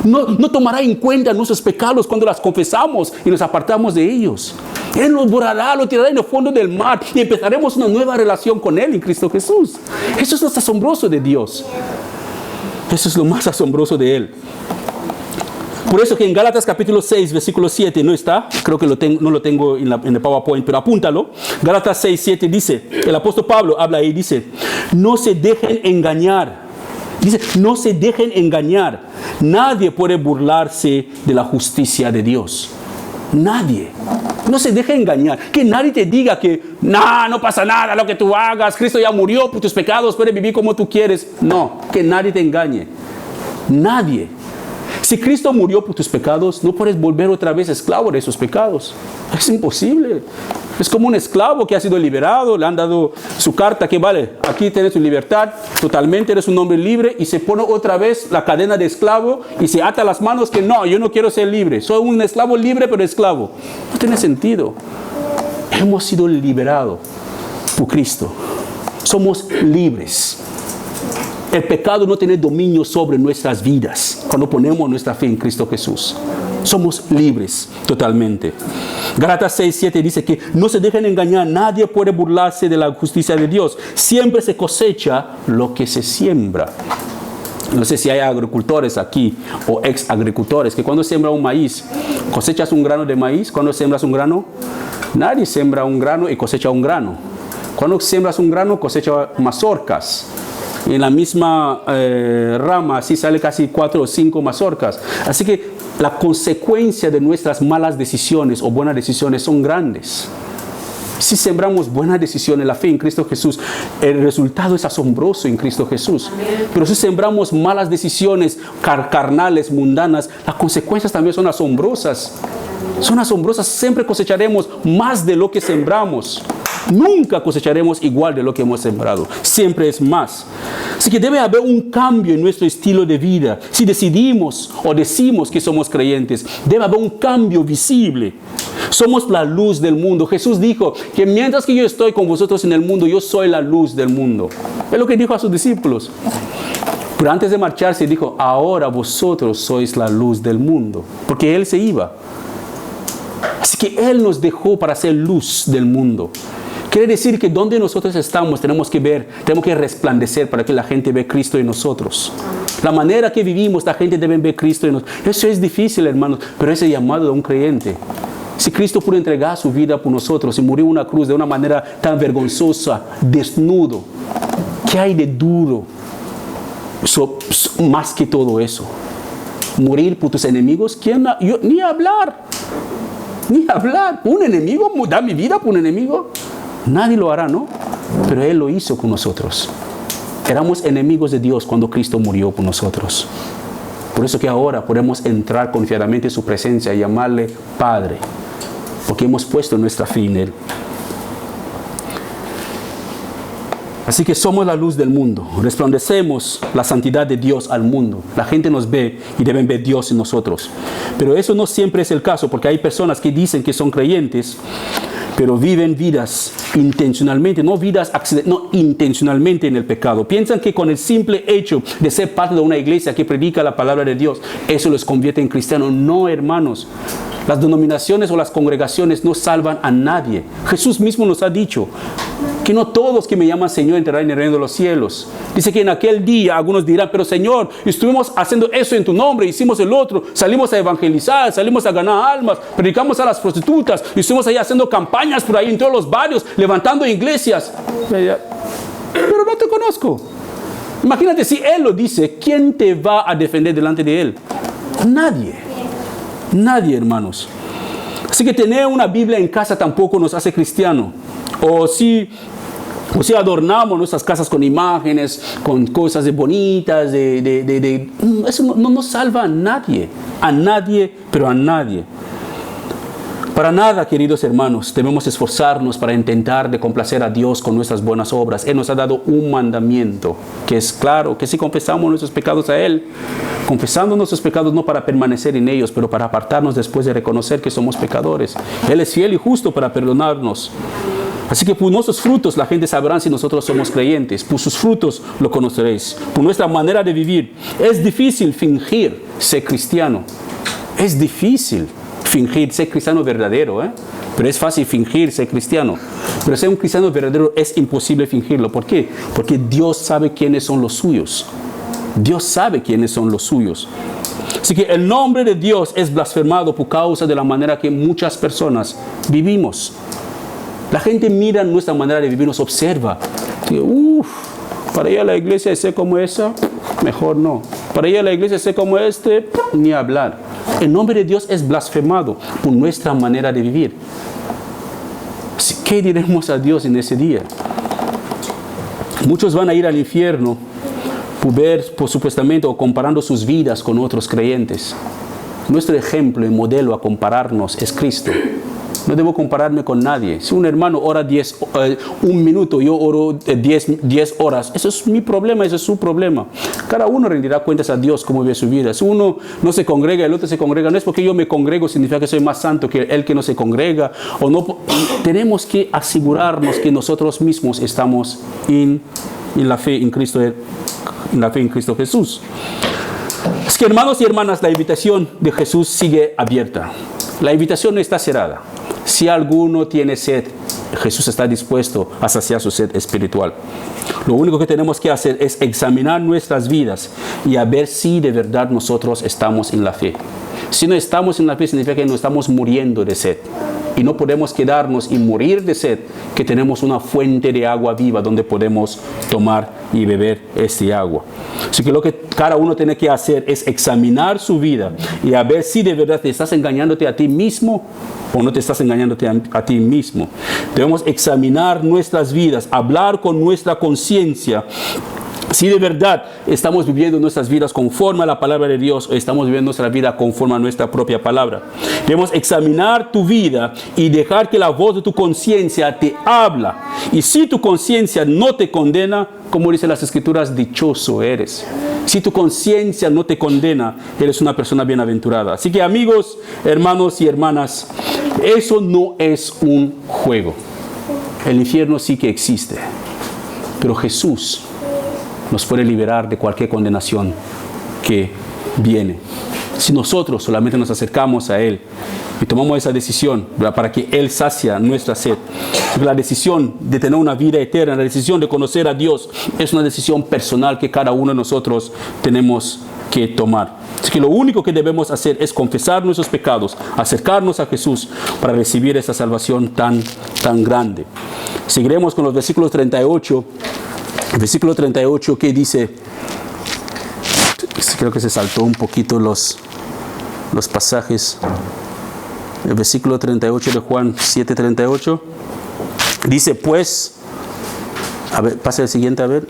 No tomará en cuenta nuestros pecados cuando las confesamos y nos apartamos de ellos. Él nos borrará, lo tirará en el fondo del mar y empezaremos una nueva relación con Él en Cristo Jesús. Eso es lo asombroso de Dios. Eso es lo más asombroso de Él. Por eso que en Gálatas capítulo 6, versículo 7, no está, creo que no lo tengo en el PowerPoint, pero apúntalo. Gálatas 6, 7 dice, el apóstol Pablo habla ahí, dice, no se dejen engañar. Dice, no se dejen engañar. Nadie puede burlarse de la justicia de Dios. Nadie. No se deje engañar. Que nadie te diga que no pasa nada lo que tú hagas. Cristo ya murió por tus pecados, puedes vivir como tú quieres. No, que nadie te engañe. Nadie. Si Cristo murió por tus pecados, no puedes volver otra vez esclavo de esos pecados. Es imposible. Es como un esclavo que ha sido liberado, le han dado su carta que vale, aquí tienes tu libertad, totalmente eres un hombre libre y se pone otra vez la cadena de esclavo y se ata las manos que no, yo no quiero ser libre, soy un esclavo libre pero esclavo. No tiene sentido. Hemos sido liberados por Cristo. Somos libres. El pecado no tiene dominio sobre nuestras vidas cuando ponemos nuestra fe en Cristo Jesús. Somos libres totalmente. Gálatas 6, 7 dice que no se dejen engañar. Nadie puede burlarse de la justicia de Dios. Siempre se cosecha lo que se siembra. No sé si hay agricultores aquí o ex agricultores que cuando siembra un maíz, cosechas un grano de maíz. Cuando siembras un grano, nadie siembra un grano y cosecha un grano. Cuando siembras un grano, cosecha mazorcas. En la misma rama, así sale casi 4 o 5 mazorcas. Así que la consecuencia de nuestras malas decisiones o buenas decisiones son grandes. Si sembramos buenas decisiones, la fe en Cristo Jesús, el resultado es asombroso en Cristo Jesús. Pero si sembramos malas decisiones carnales, mundanas, las consecuencias también son asombrosas. Son asombrosas. Siempre cosecharemos más de lo que sembramos. Nunca cosecharemos igual de lo que hemos sembrado. Siempre es más. Así que debe haber un cambio en nuestro estilo de vida. Si decidimos o decimos que somos creyentes, debe haber un cambio visible. Somos la luz del mundo. Jesús dijo que mientras que yo estoy con vosotros en el mundo, yo soy la luz del mundo. Es lo que dijo a sus discípulos. Pero antes de marcharse dijo, ahora vosotros sois la luz del mundo. Porque Él se iba. Así que Él nos dejó para ser luz del mundo. Quiere decir que donde nosotros estamos tenemos que resplandecer para que la gente vea Cristo en nosotros. La manera que vivimos, la gente debe ver Cristo en nosotros. Eso es difícil, hermanos, pero es el llamado de un creyente. Si Cristo pudo entregar su vida por nosotros y murió en una cruz de una manera tan vergonzosa, desnudo, ¿qué hay de duro más que todo eso? Morir por tus enemigos, ni hablar. Ni hablar. ¿Un enemigo? ¿Dar mi vida por un enemigo? Nadie lo hará, ¿no? Pero Él lo hizo con nosotros. Éramos enemigos de Dios cuando Cristo murió por nosotros. Por eso que ahora podemos entrar confiadamente en su presencia y llamarle Padre, porque hemos puesto nuestra fe en Él. Así que somos la luz del mundo, resplandecemos la santidad de Dios al mundo. La gente nos ve y deben ver Dios en nosotros. Pero eso no siempre es el caso, porque hay personas que dicen que son creyentes, pero viven vidas intencionalmente, no intencionalmente en el pecado. Piensan que con el simple hecho de ser parte de una iglesia que predica la palabra de Dios, eso los convierte en cristianos. No, hermanos. Las denominaciones o las congregaciones no salvan a nadie. Jesús mismo nos ha dicho que no todos que me llaman Señor entrarán en el reino de los cielos. Dice que en aquel día algunos dirán, pero Señor, estuvimos haciendo eso en tu nombre, hicimos el otro, salimos a evangelizar, salimos a ganar almas, predicamos a las prostitutas, y estuvimos ahí haciendo campañas por ahí en todos los barrios, levantando iglesias. Pero no te conozco. Imagínate si Él lo dice, ¿quién te va a defender delante de Él? Nadie. Nadie, hermanos. Así que tener una Biblia en casa tampoco nos hace cristiano. O si adornamos nuestras casas con imágenes, con cosas bonitas, eso no nos salva a nadie, pero a nadie. Para nada, queridos hermanos, debemos esforzarnos para intentar de complacer a Dios con nuestras buenas obras. Él nos ha dado un mandamiento, que es claro, que si confesamos nuestros pecados a Él, confesando nuestros pecados no para permanecer en ellos, pero para apartarnos después de reconocer que somos pecadores. Él es fiel y justo para perdonarnos. Así que por nuestros frutos la gente sabrá si nosotros somos creyentes. Por sus frutos lo conoceréis. Por nuestra manera de vivir. Es difícil fingir ser cristiano. Es difícil fingir ser cristiano verdadero, pero es fácil fingir ser cristiano. Pero ser un cristiano verdadero es imposible fingirlo. ¿Por qué? Porque Dios sabe quiénes son los suyos. Dios sabe quiénes son los suyos. Así que el nombre de Dios es blasfemado por causa de la manera que muchas personas vivimos. La gente mira nuestra manera de vivir, nos observa. Para ir a la iglesia y ser como esa, mejor no. Para ir a la iglesia y ser como este, ni hablar. El nombre de Dios es blasfemado por nuestra manera de vivir. ¿Qué diremos a Dios en ese día? Muchos van a ir al infierno por supuestamente o comparando sus vidas con otros creyentes. Nuestro ejemplo y modelo a compararnos es Cristo. No debo compararme con nadie. Si un hermano ora 1 minuto, yo oro 10 horas. Eso es mi problema, eso es su problema. Cada uno rendirá cuentas a Dios cómo vive su vida. Si uno no se congrega, el otro se congrega. No es porque yo me congrego, significa que soy más santo que el que no se congrega. O no. Tenemos que asegurarnos que nosotros mismos estamos en la fe en Cristo, Jesús. Es que, hermanos y hermanas, la invitación de Jesús sigue abierta. La invitación no está cerrada. Si alguno tiene sed, Jesús está dispuesto a saciar su sed espiritual. Lo único que tenemos que hacer es examinar nuestras vidas y a ver si de verdad nosotros estamos en la fe. Si no estamos en la fe, significa que no estamos muriendo de sed. Y no podemos quedarnos y morir de sed, que tenemos una fuente de agua viva donde podemos tomar y beber este agua. Así que lo que cada uno tiene que hacer es examinar su vida y a ver si de verdad te estás engañándote a ti mismo o no te estás engañándote a ti mismo. Debemos examinar nuestras vidas, hablar con nuestra conciencia. Si de verdad estamos viviendo nuestras vidas conforme a la palabra de Dios o estamos viviendo nuestra vida conforme a nuestra propia palabra. Debemos examinar tu vida y dejar que la voz de tu conciencia te habla. Y si tu conciencia no te condena, como dicen las Escrituras, dichoso eres. Si tu conciencia no te condena, eres una persona bienaventurada. Así que, amigos, hermanos y hermanas, eso no es un juego. El infierno sí que existe, pero Jesús nos puede liberar de cualquier condenación que viene. Si nosotros solamente nos acercamos a Él y tomamos esa decisión, ¿verdad?, para que Él sacia nuestra sed. La decisión de tener una vida eterna, la decisión de conocer a Dios, es una decisión personal que cada uno de nosotros tenemos que tomar. Así que lo único que debemos hacer es confesar nuestros pecados, acercarnos a Jesús para recibir esa salvación tan grande. Seguiremos con los versículos 38. El versículo 38 que dice, creo que se saltó un poquito los pasajes. El versículo 38 de Juan 7:38 dice, pues, a ver, pasa el siguiente, a ver.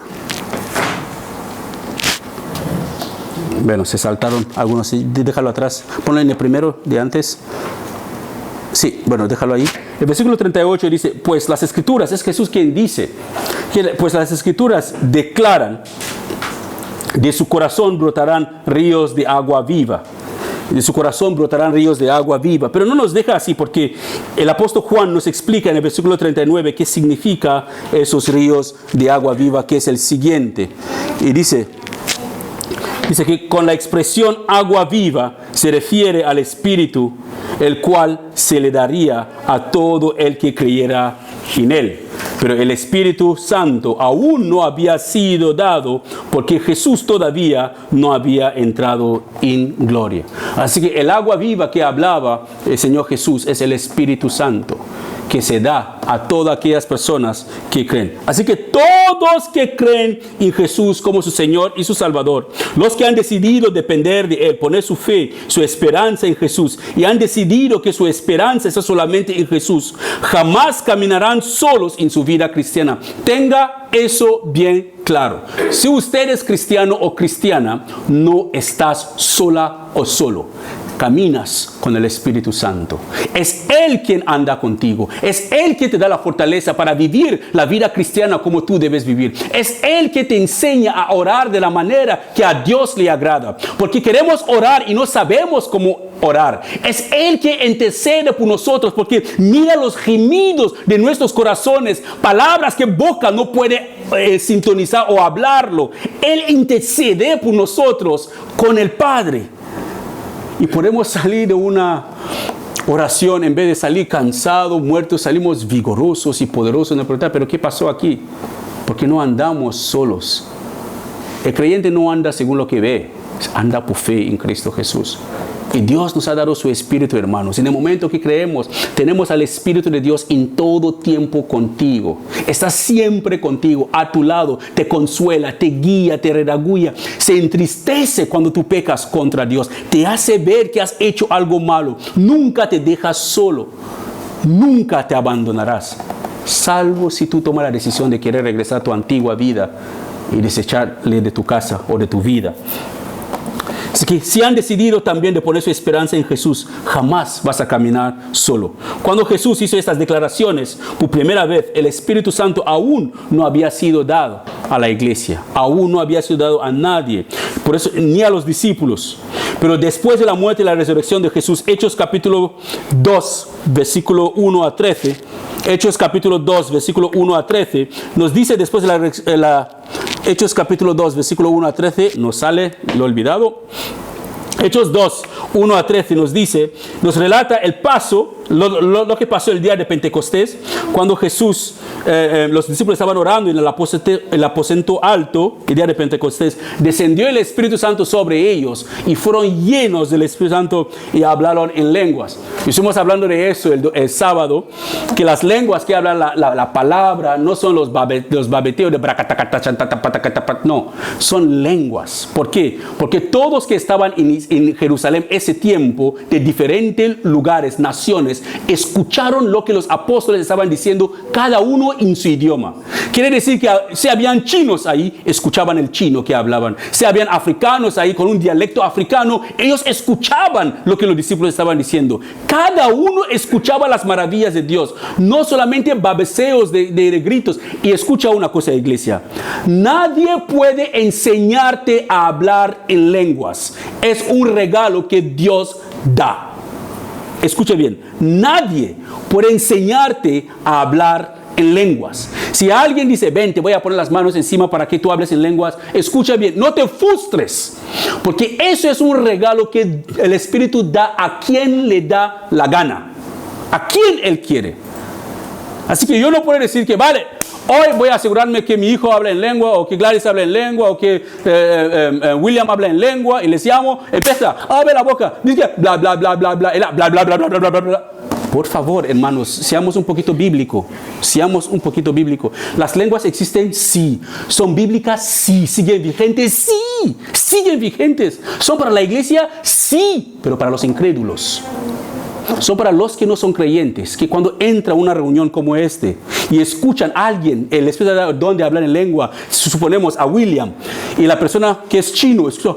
Bueno, se saltaron algunos, déjalo atrás, ponlo en el primero de antes. Sí, bueno, déjalo ahí. El versículo 38 dice, pues las escrituras, es Jesús quien dice, pues las escrituras declaran, de su corazón brotarán ríos de agua viva. De su corazón brotarán ríos de agua viva. Pero no nos deja así, porque el apóstol Juan nos explica en el versículo 39 qué significa esos ríos de agua viva, que es el siguiente. Y dice que con la expresión agua viva se refiere al Espíritu, el cual se le daría a todo el que creyera en Él. Pero el Espíritu Santo aún no había sido dado, porque Jesús todavía no había entrado en gloria. Así que el agua viva que hablaba el Señor Jesús es el Espíritu Santo, que se da a todas aquellas personas que creen. Así que todos que creen en Jesús como su Señor y su Salvador, los que han decidido depender de Él, poner su fe, su esperanza en Jesús, y han decidido que su esperanza está solamente en Jesús, jamás caminarán solos en su vida cristiana. Tenga eso bien claro. Si usted es cristiano o cristiana, no estás sola o solo. Caminas con el Espíritu Santo. Es Él quien anda contigo. Es Él que te da la fortaleza para vivir la vida cristiana como tú debes vivir. Es Él que te enseña a orar de la manera que a Dios le agrada. Porque queremos orar y no sabemos cómo orar. Es Él que intercede por nosotros, porque mira los gemidos de nuestros corazones, palabras que boca no puede sintonizar o hablarlo. Él intercede por nosotros con el Padre. Y podemos salir de una oración, en vez de salir cansados, muertos, salimos vigorosos y poderosos en la pregunta, pero ¿qué pasó aquí? Porque no andamos solos. El creyente no anda según lo que ve, anda por fe en Cristo Jesús. Y Dios nos ha dado su Espíritu, hermanos. En el momento que creemos, tenemos al Espíritu de Dios en todo tiempo contigo. Está siempre contigo, a tu lado. Te consuela, te guía, te redarguye. Se entristece cuando tú pecas contra Dios. Te hace ver que has hecho algo malo. Nunca te dejas solo. Nunca te abandonarás. Salvo si tú tomas la decisión de querer regresar a tu antigua vida y desecharle de tu casa o de tu vida. Así que si han decidido también de poner su esperanza en Jesús, jamás vas a caminar solo. Cuando Jesús hizo estas declaraciones, por primera vez, el Espíritu Santo aún no había sido dado a la iglesia. Aún no había sido dado a nadie. Por eso, ni a los discípulos. Pero después de la muerte y la resurrección de Jesús, Hechos capítulo 2, versículo 1 a 13, Hechos capítulo 2, versículo 1 a 13, nos dice después de Hechos capítulo 2, versículo 1 a 13, nos sale lo olvidado. Hechos 2, 1 a 13 nos dice, nos relata el paso, lo que pasó el día de Pentecostés, cuando Jesús, los discípulos estaban orando en el aposento alto, el día de Pentecostés, descendió el Espíritu Santo sobre ellos y fueron llenos del Espíritu Santo y hablaron en lenguas. Y estuvimos hablando de eso el sábado, que las lenguas que hablan la palabra no son los babeteos de no, son lenguas. ¿Por qué? Porque todos que estaban en Jerusalén ese tiempo, de diferentes lugares, naciones, escucharon lo que los apóstoles estaban diciendo, cada uno en su idioma. Quiere decir que si habían chinos ahí, escuchaban el chino que hablaban. Si habían africanos ahí con un dialecto africano, ellos escuchaban lo que los discípulos estaban diciendo. Cada uno escuchaba las maravillas de Dios, no solamente babeceos de gritos. Y escucha una cosa, iglesia, nadie puede enseñarte a hablar en lenguas. Es un regalo que Dios da. Escuche bien, nadie puede enseñarte a hablar en lenguas. Si alguien dice, ven, te voy a poner las manos encima para que tú hables en lenguas, escucha bien, no te frustres, porque eso es un regalo que el Espíritu da a quien le da la gana, a quien Él quiere. Así que yo no puedo decir que, vale, hoy voy a asegurarme que mi hijo habla en lengua, o que Gladys habla en lengua, o que William habla en lengua, y les llamo, empieza, abre la boca, dice bla, bla, bla, bla, bla, bla, bla, bla, bla, bla, bla, bla, bla. Por favor, hermanos, seamos un poquito bíblico. Seamos un poquito bíblico. Las lenguas existen, sí. Son bíblicas, sí. Siguen vigentes, sí. Siguen vigentes. Son para la iglesia, sí. Pero para los incrédulos. Son para los que no son creyentes, que cuando entra a una reunión como y escuchan a alguien, el Espíritu da don de hablar en lengua, suponemos a William, y la persona que es chino, escucha,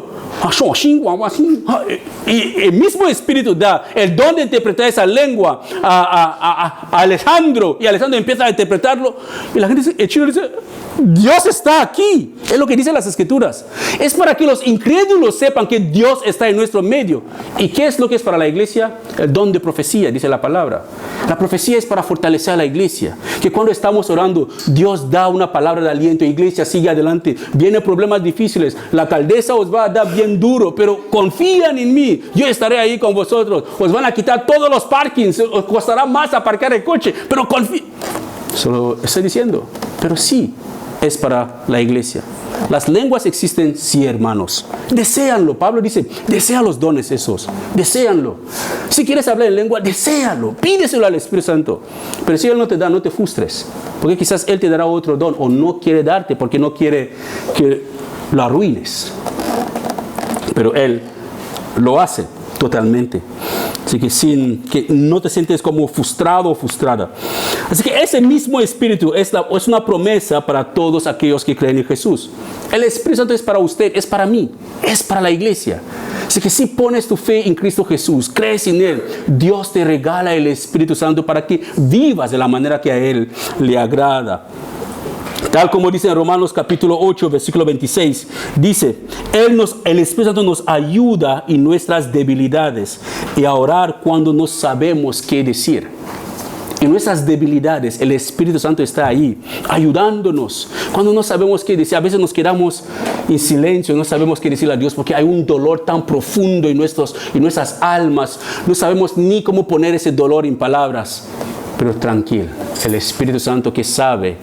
y el mismo Espíritu da el don de interpretar esa lengua a Alejandro, y Alejandro empieza a interpretarlo, y la gente dice, el chino dice, Dios está aquí. Es lo que dicen las Escrituras. Es para que los incrédulos sepan que Dios está en nuestro medio. ¿Y qué es lo que es para la iglesia? El don de profecía, dice la palabra. La profecía es para fortalecer a la iglesia. Que cuando estamos orando, Dios da una palabra de aliento. Iglesia, sigue adelante. Vienen problemas difíciles. La alcaldesa os va a dar bien duro, pero confían en mí. Yo estaré ahí con vosotros. Os van a quitar todos los parkings. Os costará más aparcar el coche, pero confíen. Solo estoy diciendo, pero sí. Es para la iglesia. Las lenguas existen, sí, hermanos. Deséanlo. Pablo dice, desea los dones esos. Deséanlo. Si quieres hablar en lengua, deséalo. Pídeselo al Espíritu Santo. Pero si Él no te da, no te frustres. Porque quizás Él te dará otro don o no quiere darte porque no quiere que lo arruines. Pero Él lo hace totalmente. Así que que no te sientes como frustrado o frustrada. Así que ese mismo Espíritu es una promesa para todos aquellos que creen en Jesús. El Espíritu Santo es para usted, es para mí, es para la iglesia. Así que si pones tu fe en Cristo Jesús, crees en Él, Dios te regala el Espíritu Santo para que vivas de la manera que a Él le agrada. Tal como dice en Romanos capítulo 8, versículo 26, dice, el Espíritu Santo nos ayuda en nuestras debilidades y a orar cuando no sabemos qué decir. En nuestras debilidades, el Espíritu Santo está ahí, ayudándonos. Cuando no sabemos qué decir, a veces nos quedamos en silencio, no sabemos qué decirle a Dios porque hay un dolor tan profundo en nuestras almas. No sabemos ni cómo poner ese dolor en palabras. Pero tranquilo, el Espíritu Santo que sabe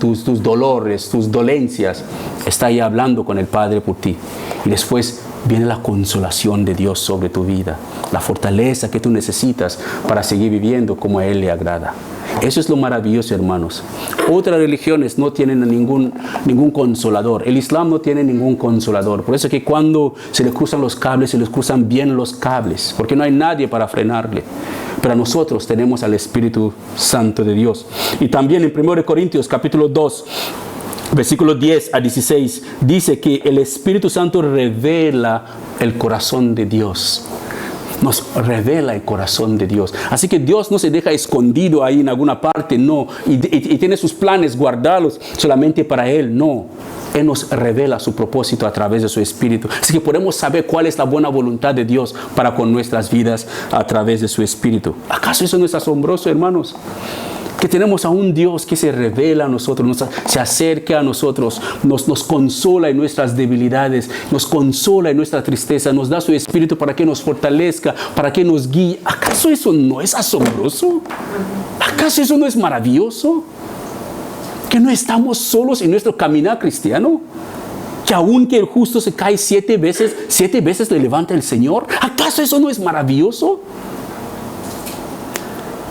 tus dolores, tus dolencias, está ahí hablando con el Padre por ti. Y después viene la consolación de Dios sobre tu vida, la fortaleza que tú necesitas para seguir viviendo como a Él le agrada. Eso es lo maravilloso, hermanos. Otras religiones no tienen ningún consolador. El Islam no tiene ningún consolador. Por eso que cuando se le cruzan los cables, se les cruzan bien los cables, porque no hay nadie para frenarle. Pero nosotros tenemos al Espíritu Santo de Dios. Y también en 1 Corintios capítulo 2, versículos 10 a 16, dice que el Espíritu Santo revela el corazón de Dios. Nos revela el corazón de Dios. Así que Dios no se deja escondido ahí en alguna parte, no. Y tiene sus planes guardados solamente para Él, no. Él nos revela su propósito a través de su Espíritu. Así que podemos saber cuál es la buena voluntad de Dios para con nuestras vidas a través de su Espíritu. ¿Acaso eso no es asombroso, hermanos? Que tenemos a un Dios que se revela a nosotros, se acerca a nosotros, nos consola en nuestras debilidades, nos consola en nuestra tristeza, nos da su Espíritu para que nos fortalezca, para que nos guíe. ¿Acaso eso no es asombroso? ¿Acaso eso no es maravilloso? Que no estamos solos en nuestro caminar cristiano. Que aunque el justo se cae 7 veces le levanta el Señor. ¿Acaso eso no es maravilloso?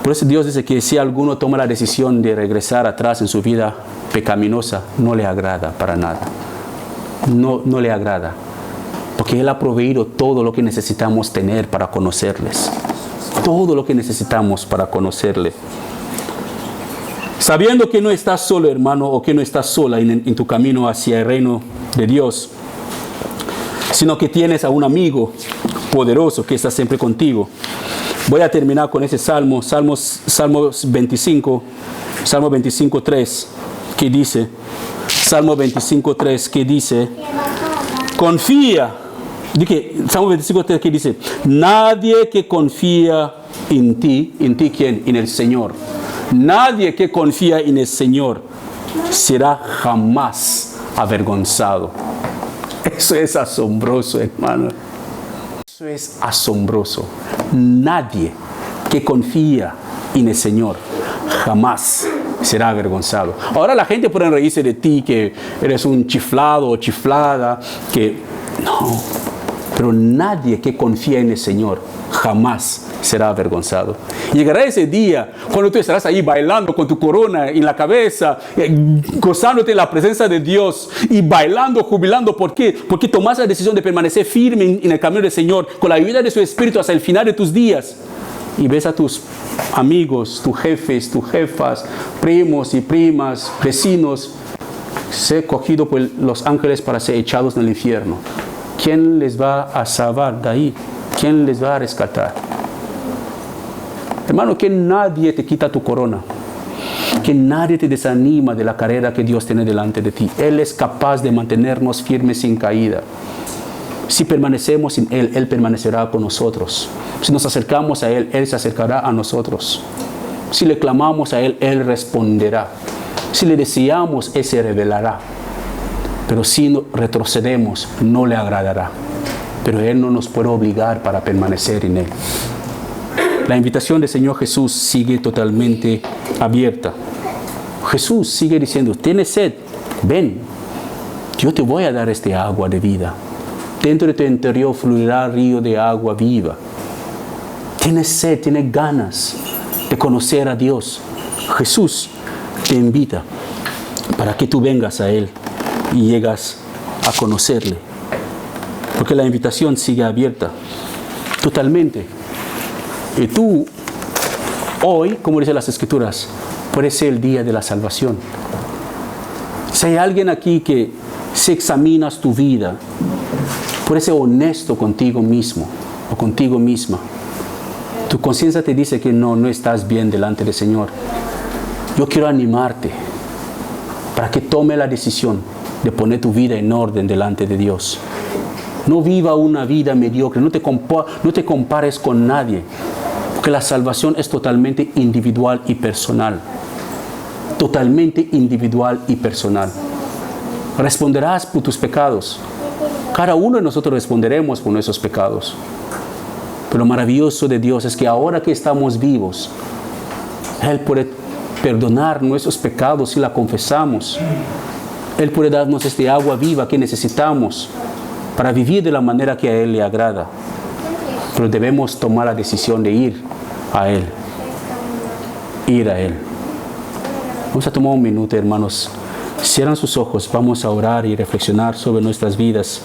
Por eso Dios dice que si alguno toma la decisión de regresar atrás en su vida pecaminosa, no le agrada para nada. No le agrada. Porque Él ha proveído todo lo que necesitamos tener para conocerles. Todo lo que necesitamos para conocerle. Sabiendo que no estás solo, hermano, o que no estás sola en tu camino hacia el reino de Dios, sino que tienes a un amigo poderoso que está siempre contigo. Voy a terminar con ese salmo, Salmo 25, 3, que dice, Salmo 25, 3, que dice, confía, Salmo 25, 3, que dice, nadie que confía en ti, ¿quién? En el Señor. Nadie que confía en el Señor será jamás avergonzado. Eso es asombroso, hermano. Eso es asombroso. Nadie que confía en el Señor jamás será avergonzado. Ahora la gente puede reírse de ti, que eres un chiflado o chiflada, que no. Pero nadie que confía en el Señor jamás será avergonzado. Llegará ese día cuando tú estarás ahí bailando con tu corona en la cabeza, gozándote de la presencia de Dios y bailando, jubilando. ¿Por qué? Porque tomas la decisión de permanecer firme en el camino del Señor con la ayuda de su Espíritu hasta el final de tus días. Y ves a tus amigos, tus jefes, tus jefas, primos y primas, vecinos, ser cogidos por los ángeles para ser echados en el infierno. ¿Quién les va a salvar de ahí? ¿Quién les va a rescatar? Hermano, que nadie te quita tu corona. Que nadie te desanima de la carrera que Dios tiene delante de ti. Él es capaz de mantenernos firmes sin caída. Si permanecemos en Él, Él permanecerá con nosotros. Si nos acercamos a Él, Él se acercará a nosotros. Si le clamamos a Él, Él responderá. Si le deseamos, Él se revelará. Pero si retrocedemos, no le agradará. Pero Él no nos puede obligar para permanecer en Él. La invitación del Señor Jesús sigue totalmente abierta. Jesús sigue diciendo, ¿tienes sed? Ven, yo te voy a dar este agua de vida. Dentro de tu interior fluirá río de agua viva. Tienes sed, tienes ganas de conocer a Dios. Jesús te invita para que tú vengas a Él y llegas a conocerle. Porque la invitación sigue abierta totalmente. Y tú, hoy, como dicen las Escrituras, puede ser el día de la salvación. Si hay alguien aquí que si examinas tu vida, puedes ser honesto contigo mismo o contigo misma. Tu conciencia te dice que no estás bien delante del Señor. Yo quiero animarte para que tome la decisión de poner tu vida en orden delante de Dios. No viva una vida mediocre, no te compares con nadie, porque la salvación es totalmente individual y personal. Totalmente individual y personal. Responderás por tus pecados. Cada uno de nosotros responderemos por nuestros pecados. Pero lo maravilloso de Dios es que ahora que estamos vivos, Él puede perdonar nuestros pecados si la confesamos. Él puede darnos este agua viva que necesitamos para vivir de la manera que a Él le agrada. Pero debemos tomar la decisión de ir a Él. Ir a Él. Vamos a tomar un minuto, hermanos. Cierran sus ojos, vamos a orar y reflexionar sobre nuestras vidas.